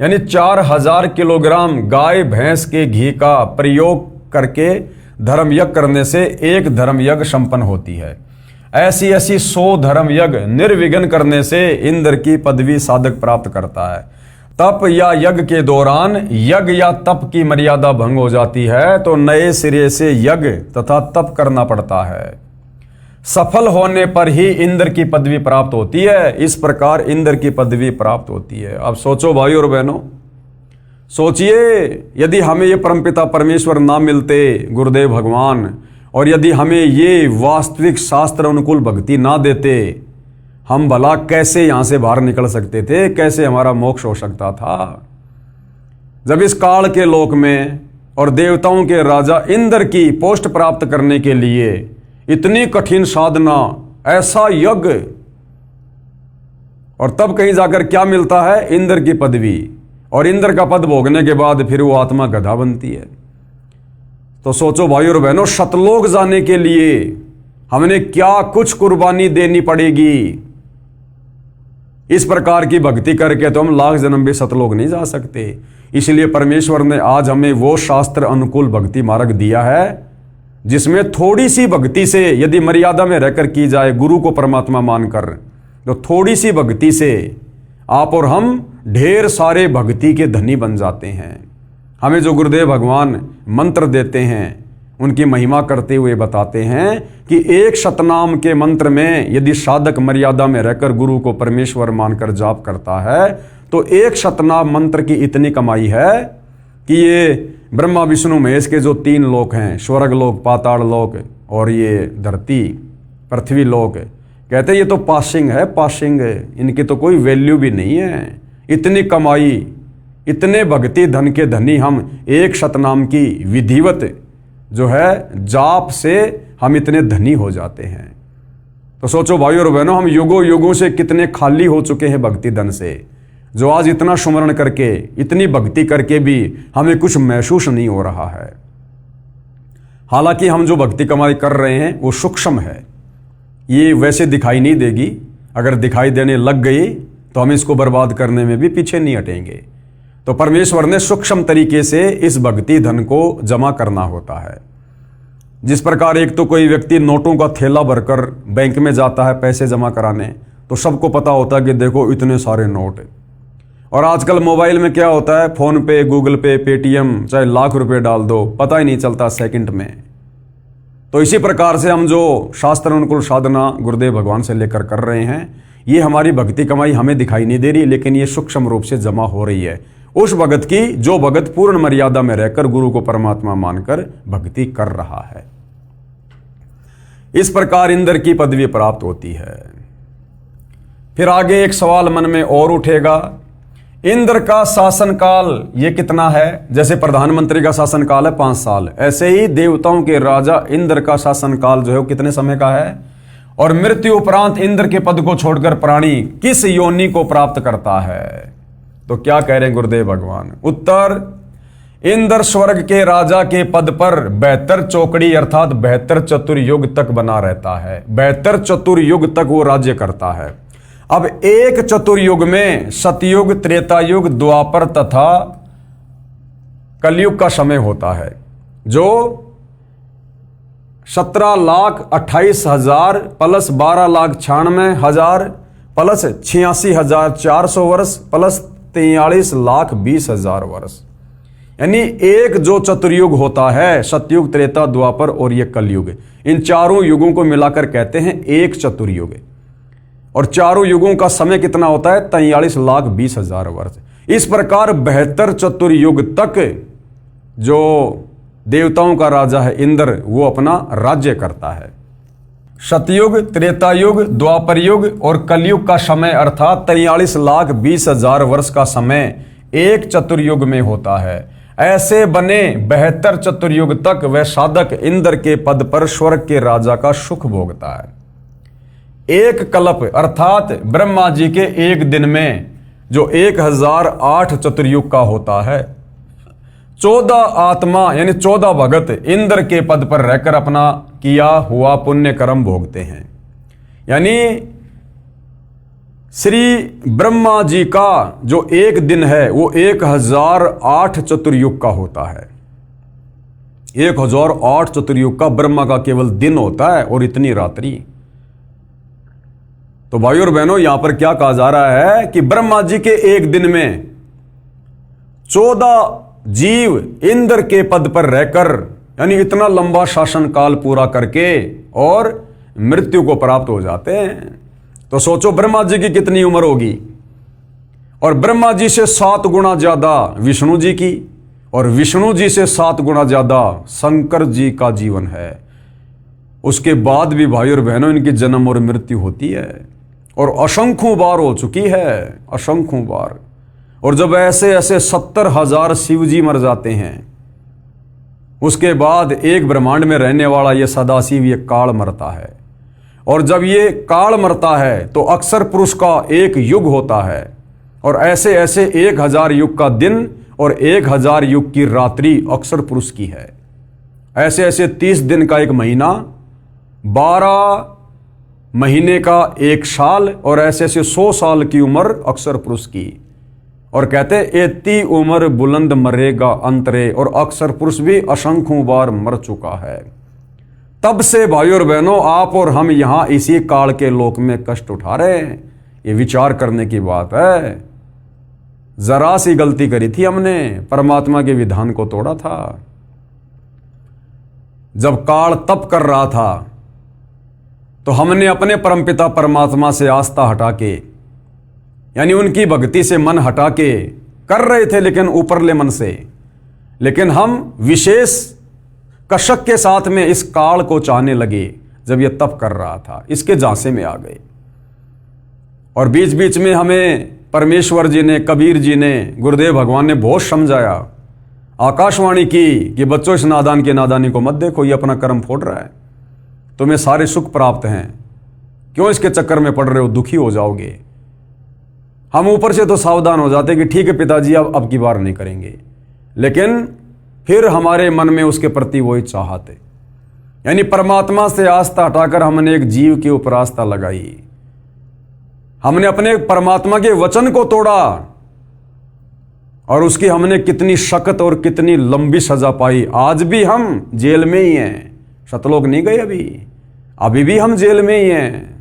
यानी 4000 किलोग्राम गाय भैंस के घी का प्रयोग करके धर्म यज्ञ करने से एक धर्म यज्ञ संपन्न होती है। ऐसी 100 धर्म यज्ञ निर्विघ्न करने से इंद्र की पदवी साधक प्राप्त करता है। तप या यज्ञ के दौरान यज्ञ या तप की मर्यादा भंग हो जाती है तो नए सिरे से यज्ञ तथा तप करना पड़ता है। सफल होने पर ही इंद्र की पदवी प्राप्त होती है। इस प्रकार इंद्र की पदवी प्राप्त होती है। अब सोचो भाई और बहनों, सोचिए यदि हमें ये परमपिता परमेश्वर ना मिलते, गुरुदेव भगवान, और यदि हमें ये वास्तविक शास्त्र अनुकूल भक्ति ना देते, हम भला कैसे यहां से बाहर निकल सकते थे, कैसे हमारा मोक्ष हो सकता था। जब इस काल के लोक में और देवताओं के राजा इंद्र की पोस्ट प्राप्त करने के लिए इतनी कठिन साधना, ऐसा यज्ञ, और तब कहीं जाकर क्या मिलता है, इंद्र की पदवी, और इंद्र का पद भोगने के बाद फिर वो आत्मा गधा बनती है। तो सोचो भाई और बहनों, सतलोक जाने के लिए हमने क्या कुछ कुर्बानी देनी पड़ेगी। इस प्रकार की भक्ति करके तो हम लाख जन्म भी सतलोक नहीं जा सकते। इसलिए परमेश्वर ने आज हमें वो शास्त्र अनुकूल भक्ति मार्ग दिया है जिसमें थोड़ी सी भक्ति से यदि मर्यादा में रहकर की जाए, गुरु को परमात्मा मानकर, तो थोड़ी सी भक्ति से आप और हम ढेर सारे भक्ति के धनी बन जाते हैं। हमें जो गुरुदेव भगवान मंत्र देते हैं उनकी महिमा करते हुए बताते हैं कि एक शतनाम के मंत्र में यदि साधक मर्यादा में रहकर गुरु को परमेश्वर मानकर जाप करता है तो एक शतनाम मंत्र की इतनी कमाई है कि ये ब्रह्मा विष्णु महेश के जो 3 लोक हैं, स्वर्ग लोक, पाताल लोक और ये धरती पृथ्वी लोक, कहते हैं ये तो पासिंग है, पासिंग है, इनकी तो कोई वैल्यू भी नहीं है। इतनी कमाई, इतने भक्ति धन के धनी हम एक शतनाम की विधिवत जो है जाप से हम इतने धनी हो जाते हैं। तो सोचो भाई और बहनों, हम युगों युगों से कितने खाली हो चुके हैं भक्ति धन से, जो आज इतना सुमरण करके, इतनी भक्ति करके भी हमें कुछ महसूस नहीं हो रहा है। हालांकि हम जो भक्ति कमाई कर रहे हैं वो सूक्ष्म है, ये वैसे दिखाई नहीं देगी। अगर दिखाई देने लग गई तो हम इसको बर्बाद करने में भी पीछे नहीं हटेंगे। तो परमेश्वर ने सूक्ष्म तरीके से इस भक्ति धन को जमा करना होता है। जिस प्रकार एक तो कोई व्यक्ति नोटों का थैला भरकर बैंक में जाता है पैसे जमा कराने, तो सबको पता होता है कि देखो इतने सारे नोट। और आजकल मोबाइल में क्या होता है, फोन पे, गूगल पे, पेटीएम, चाहे लाख रुपए डाल दो, पता ही नहीं चलता सेकंड में। तो इसी प्रकार से हम जो शास्त्र अनुकूल साधना गुरुदेव भगवान से लेकर कर रहे हैं, ये हमारी भक्ति कमाई हमें दिखाई नहीं दे रही, लेकिन ये सूक्ष्म रूप से जमा हो रही है उस भगत की जो भगत पूर्ण मर्यादा में रहकर गुरु को परमात्मा मानकर भक्ति कर रहा है। इस प्रकार इंद्र की पदवी प्राप्त होती है। फिर आगे एक सवाल मन में और उठेगा, इंद्र का शासन काल ये कितना है? जैसे प्रधानमंत्री का शासन काल है 5 साल, ऐसे ही देवताओं के राजा इंद्र का शासन काल जो है वो कितने समय का है? और मृत्यु उपरांत इंद्र के पद को छोड़कर प्राणी किस योनि को प्राप्त करता है? तो क्या कह रहे हैं गुरुदेव भगवान? उत्तर, इंद्र स्वर्ग के राजा के पद पर 72 चौकड़ी अर्थात 72 चतुर्युग तक बना रहता है। 72 चतुर्युग तक वो राज्य करता है। अब एक चतुर्युग में सतयुग, त्रेतायुग, द्वापर तथा कलयुग का समय होता है, जो 17,28,000 प्लस 12,96,000 प्लस 86,400 वर्ष प्लस 43,20,000 वर्ष, यानी एक जो चतुर्युग होता है, सतयुग, त्रेता, द्वापर और ये कलयुग, इन चारों युगों को मिलाकर कहते हैं एक चतुर्युग। और चारों युगों का समय कितना होता है? 43,20,000 वर्ष। इस प्रकार 72 चतुर्युग तक जो देवताओं का राजा है इंद्र, वो अपना राज्य करता है। सतयुग, त्रेतायुग, द्वापर युग और कलयुग का समय अर्थात 43,20,000 वर्ष का समय एक चतुर्युग में होता है। ऐसे बने 72 चतुर्युग तक वह साधक इंद्र के पद पर स्वर्ग के राजा का सुख भोगता है। एक कल्प अर्थात ब्रह्मा जी के एक दिन में जो 1008 चतुर्युग का होता है, 14 आत्मा यानी 14 भगत इंद्र के पद पर रहकर अपना किया हुआ पुण्य कर्म भोगते हैं। यानी श्री ब्रह्मा जी का जो एक दिन है वो 1008 चतुर्युग का होता है। 1008 चतुर्युग का ब्रह्मा का केवल दिन होता है और इतनी रात्रि। तो भाइयों और बहनों, यहां पर क्या कहा जा रहा है कि ब्रह्मा जी के एक दिन में 14 जीव इंद्र के पद पर रहकर यानी इतना लंबा शासन काल पूरा करके और मृत्यु को प्राप्त हो जाते हैं। तो सोचो ब्रह्मा जी की कितनी उम्र होगी, और ब्रह्मा जी से 7 गुना ज्यादा विष्णु जी की, और विष्णु जी से 7 गुना ज्यादा शंकर जी का जीवन है। उसके बाद भी भाई और बहनों इनकी जन्म और मृत्यु होती है, और असंख्यों बार हो चुकी है, असंख्यों बार। और जब ऐसे ऐसे 70,000 शिव जी मर जाते हैं, उसके बाद एक ब्रह्मांड में रहने वाला ये सदाशिव ये काल मरता है। और जब ये काल मरता है तो अक्षर पुरुष का एक युग होता है, और ऐसे ऐसे 1000 युग का दिन और 1000 युग की रात्रि अक्षर पुरुष की है। ऐसे ऐसे 30 दिन का एक महीना, 12 महीने का एक साल, और ऐसे ऐसे 100 साल की उम्र अक्षर पुरुष की। और कहते एती उम्र बुलंद मरेगा अंतरे, और अक्षर पुरुष भी असंख्यों बार मर चुका है। तब से भाइयों और बहनों आप और हम यहां इसी काल के लोक में कष्ट उठा रहे हैं। ये विचार करने की बात है। जरा सी गलती करी थी हमने, परमात्मा के विधान को तोड़ा था। जब काल तप कर रहा था तो हमने अपने परमपिता परमात्मा से आस्था हटा के यानी उनकी भक्ति से मन हटा के कर रहे थे, लेकिन ऊपरले मन से। लेकिन हम विशेष कशक के साथ में इस काल को चाहने लगे जब यह तप कर रहा था, इसके झांसे में आ गए। और बीच बीच में हमें परमेश्वर जी ने, कबीर जी ने, गुरुदेव भगवान ने बहुत समझाया, आकाशवाणी की कि बच्चों इस नादान की नादानी को मत देखो, ये अपना कर्म फोड़ रहा है, तुम्हें सारे सुख प्राप्त हैं, क्यों इसके चक्कर में पड़ रहे हो, दुखी हो जाओगे। हम ऊपर से तो सावधान हो जाते कि ठीक है पिताजी अब की बार नहीं करेंगे, लेकिन फिर हमारे मन में उसके प्रति वही चाहत है। यानी परमात्मा से आस्था हटाकर हमने एक जीव के ऊपर आस्था लगाई, हमने अपने परमात्मा के वचन को तोड़ा, और उसकी हमने कितनी सख्त और कितनी लंबी सजा पाई। आज भी हम जेल में ही हैं, सतलोक नहीं गए अभी भी हम जेल में ही हैं।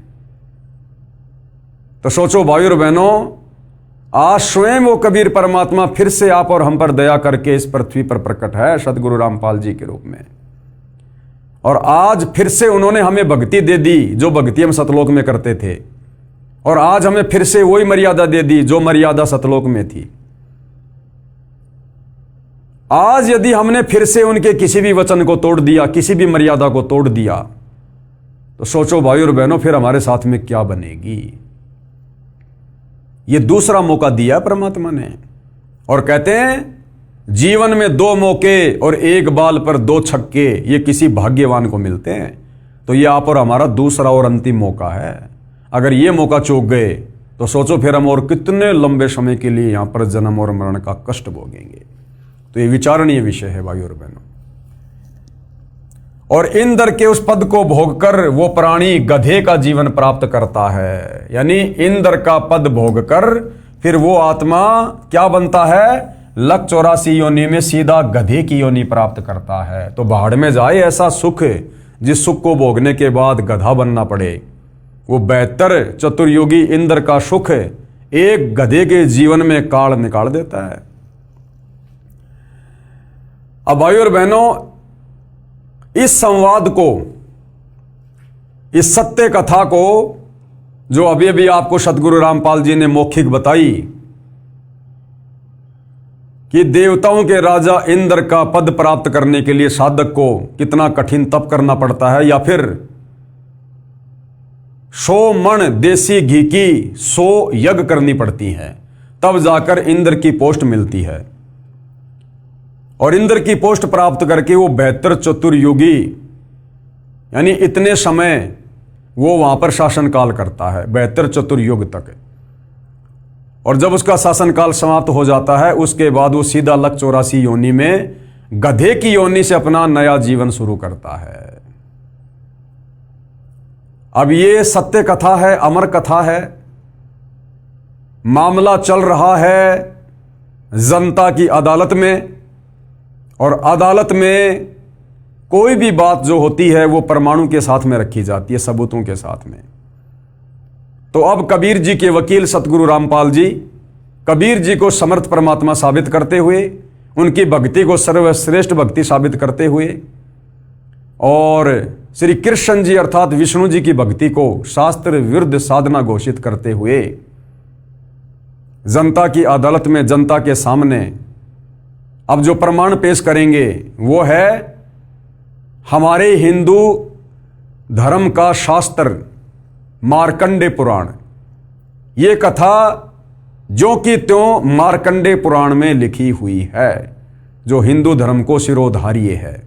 तो सोचो भाइयों और बहनों, आज स्वयं वो कबीर परमात्मा फिर से आप और हम पर दया करके इस पृथ्वी पर प्रकट है सदगुरु रामपाल जी के रूप में। और आज फिर से उन्होंने हमें भक्ति दे दी जो भक्ति हम सतलोक में करते थे, और आज हमें फिर से वही मर्यादा दे दी जो मर्यादा सतलोक में थी। आज यदि हमने फिर से उनके किसी भी वचन को तोड़ दिया, किसी भी मर्यादा को तोड़ दिया, तो सोचो भाइयों और बहनों फिर हमारे साथ में क्या बनेगी। ये दूसरा मौका दिया परमात्मा ने, और कहते हैं जीवन में 2 मौके और एक बाल पर 2 छक्के ये किसी भाग्यवान को मिलते हैं। तो ये आप और हमारा दूसरा और अंतिम मौका है। अगर ये मौका चूक गए तो सोचो फिर हम और कितने लंबे समय के लिए यहां पर जन्म और मरण का कष्ट भोगेंगे। तो ये विचारणीय विषय है भाइयों और बहनों। और इंद्र के उस पद को भोगकर वो प्राणी गधे का जीवन प्राप्त करता है। यानी इंद्र का पद भोगकर फिर वो आत्मा क्या बनता है, 184 योनि में सीधा गधे की योनि प्राप्त करता है। तो भाड़ में जाए ऐसा सुख जिस सुख को भोगने के बाद गधा बनना पड़े। वो 72 चतुर्युगी इंद्र का सुख एक गधे के जीवन में काल निकाल देता है। अब भाइयों और बहनों, इस संवाद को, इस सत्य कथा को जो अभी अभी आपको सदगुरु रामपाल जी ने मौखिक बताई कि देवताओं के राजा इंद्र का पद प्राप्त करने के लिए साधक को कितना कठिन तप करना पड़ता है, या फिर 100 मण देसी घी की 100 यज्ञ करनी पड़ती हैं, तब जाकर इंद्र की पोस्ट मिलती है। और इंद्र की पोस्ट प्राप्त करके वो 72 चतुर्युगी यानी इतने समय वो वहाँ पर शासनकाल करता है 72 चतुर्युग तक। और जब उसका शासनकाल समाप्त हो जाता है उसके बाद वो सीधा लक 84 योनि में गधे की योनि से अपना नया जीवन शुरू करता है। अब ये सत्य कथा है, अमर कथा है। मामला चल रहा है जनता की अदालत में, और अदालत में कोई भी बात जो होती है वो परमाणु के साथ में रखी जाती है, सबूतों के साथ में। तो अब कबीर जी के वकील सतगुरु रामपाल जी कबीर जी को समर्थ परमात्मा साबित करते हुए, उनकी भक्ति को सर्वश्रेष्ठ भक्ति साबित करते हुए, और श्री कृष्ण जी अर्थात विष्णु जी की भक्ति को शास्त्र विरुद्ध साधना घोषित करते हुए जनता की अदालत में, जनता के सामने अब जो प्रमाण पेश करेंगे वो है हमारे हिंदू धर्म का शास्त्र मार्कंडे पुराण। ये कथा जो कि त्यों मार्कंडे पुराण में लिखी हुई है, जो हिंदू धर्म को शिरोधार्य है।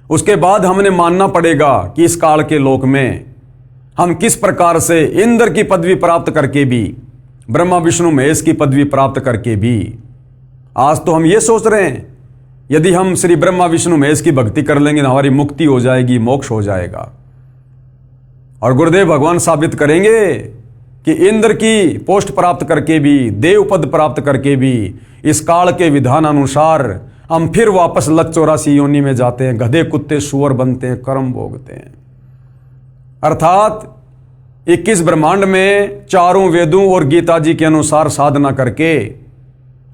उसके बाद हमने मानना पड़ेगा कि इस काल के लोक में हम किस प्रकार से इंद्र की पदवी प्राप्त करके भी, ब्रह्मा विष्णु महेश की पदवी प्राप्त करके भी, आज तो हम ये सोच रहे हैं यदि हम श्री ब्रह्मा विष्णु महेश की भक्ति कर लेंगे तो हमारी मुक्ति हो जाएगी, मोक्ष हो जाएगा। और गुरुदेव भगवान साबित करेंगे कि इंद्र की पोस्ट प्राप्त करके भी, देव पद प्राप्त करके भी, इस काल के विधान अनुसार हम फिर वापस लक 84 योनि में जाते हैं, गधे कुत्ते सुअर बनते हैं, कर्म भोगते हैं। अर्थात 21 ब्रह्मांड में चारों वेदों और गीता जी के अनुसार साधना करके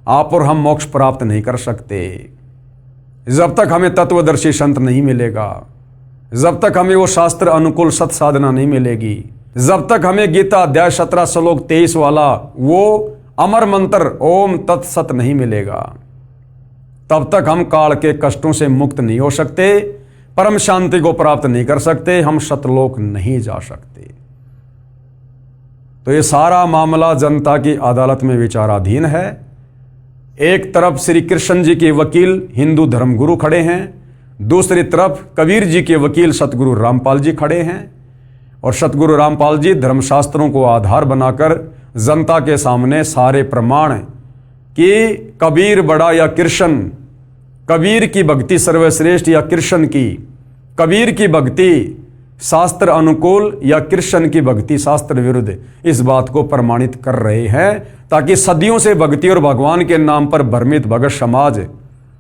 आप और हम मोक्ष प्राप्त नहीं कर सकते जब तक हमें तत्वदर्शी संत नहीं मिलेगा, जब तक हमें वो शास्त्र अनुकूल सत साधना नहीं मिलेगी, जब तक हमें गीता अध्याय 17 श्लोक 23 वाला वो अमर मंत्र ओम तत्सत नहीं मिलेगा, तब तक हम काल के कष्टों से मुक्त नहीं हो सकते, परम शांति को प्राप्त नहीं कर सकते, हम सतलोक नहीं जा सकते। तो ये सारा मामला जनता की अदालत में विचाराधीन है। एक तरफ श्री कृष्ण जी के वकील हिंदू धर्मगुरु खड़े हैं, दूसरी तरफ कबीर जी के वकील सतगुरु रामपाल जी खड़े हैं, और सतगुरु रामपाल जी धर्मशास्त्रों को आधार बनाकर जनता के सामने सारे प्रमाण कि कबीर बड़ा या कृष्ण, कबीर की भक्ति सर्वश्रेष्ठ या कृष्ण की, कबीर की भक्ति शास्त्र अनुकूल या कृष्ण की भक्ति शास्त्र विरुद्ध, इस बात को प्रमाणित कर रहे हैं, ताकि सदियों से भक्ति और भगवान के नाम पर भ्रमित भगत समाज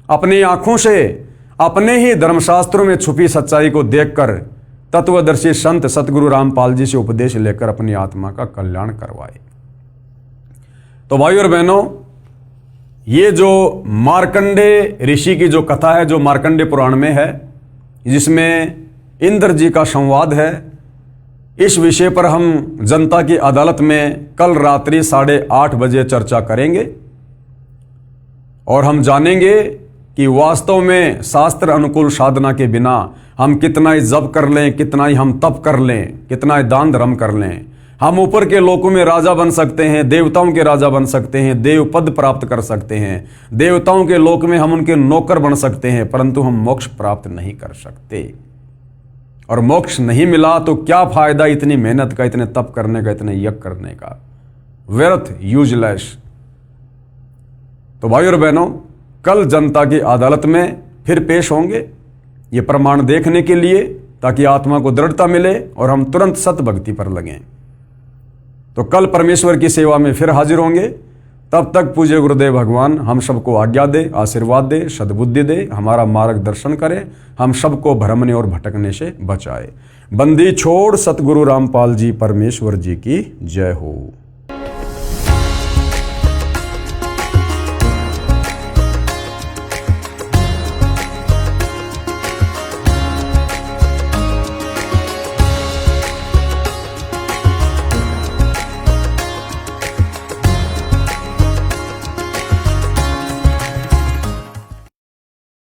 अपनी आंखों से अपने ही धर्मशास्त्रों में छुपी सच्चाई को देखकर तत्वदर्शी संत सतगुरु रामपाल जी से उपदेश लेकर अपनी आत्मा का कल्याण करवाए। तो भाइयों और बहनों, ये जो मार्कंडे ऋषि की जो कथा है, जो मार्कंडे पुराण में है, जिसमें इंद्र जी का संवाद है, इस विषय पर हम जनता की अदालत में कल रात्रि 8:30 बजे चर्चा करेंगे, और हम जानेंगे कि वास्तव में शास्त्र अनुकूल साधना के बिना हम कितना ही जप कर लें, कितना ही हम तप कर लें, कितना ही दान धर्म कर लें, हम ऊपर के लोकों में राजा बन सकते हैं, देवताओं के राजा बन सकते हैं, देव पद प्राप्त कर सकते हैं, देवताओं के लोक में हम उनके नौकर बन सकते हैं, परंतु हम मोक्ष प्राप्त नहीं कर सकते। और मोक्ष नहीं मिला तो क्या फायदा इतनी मेहनत का, इतने तप करने का, इतने यज्ञ करने का, व्यर्थ, यूजलेस। तो भाइयों और बहनों, कल जनता की अदालत में फिर पेश होंगे ये प्रमाण देखने के लिए, ताकि आत्मा को दृढ़ता मिले और हम तुरंत सत भक्ति पर लगें। तो कल परमेश्वर की सेवा में फिर हाजिर होंगे। तब तक पूज्य गुरुदेव भगवान हम सबको आज्ञा दे, आशीर्वाद दे, सद्बुद्धि दे, हमारा मार्गदर्शन करे, हम सबको भ्रमने और भटकने से बचाए। बंदी छोड़ सतगुरु रामपाल जी परमेश्वर जी की जय हो।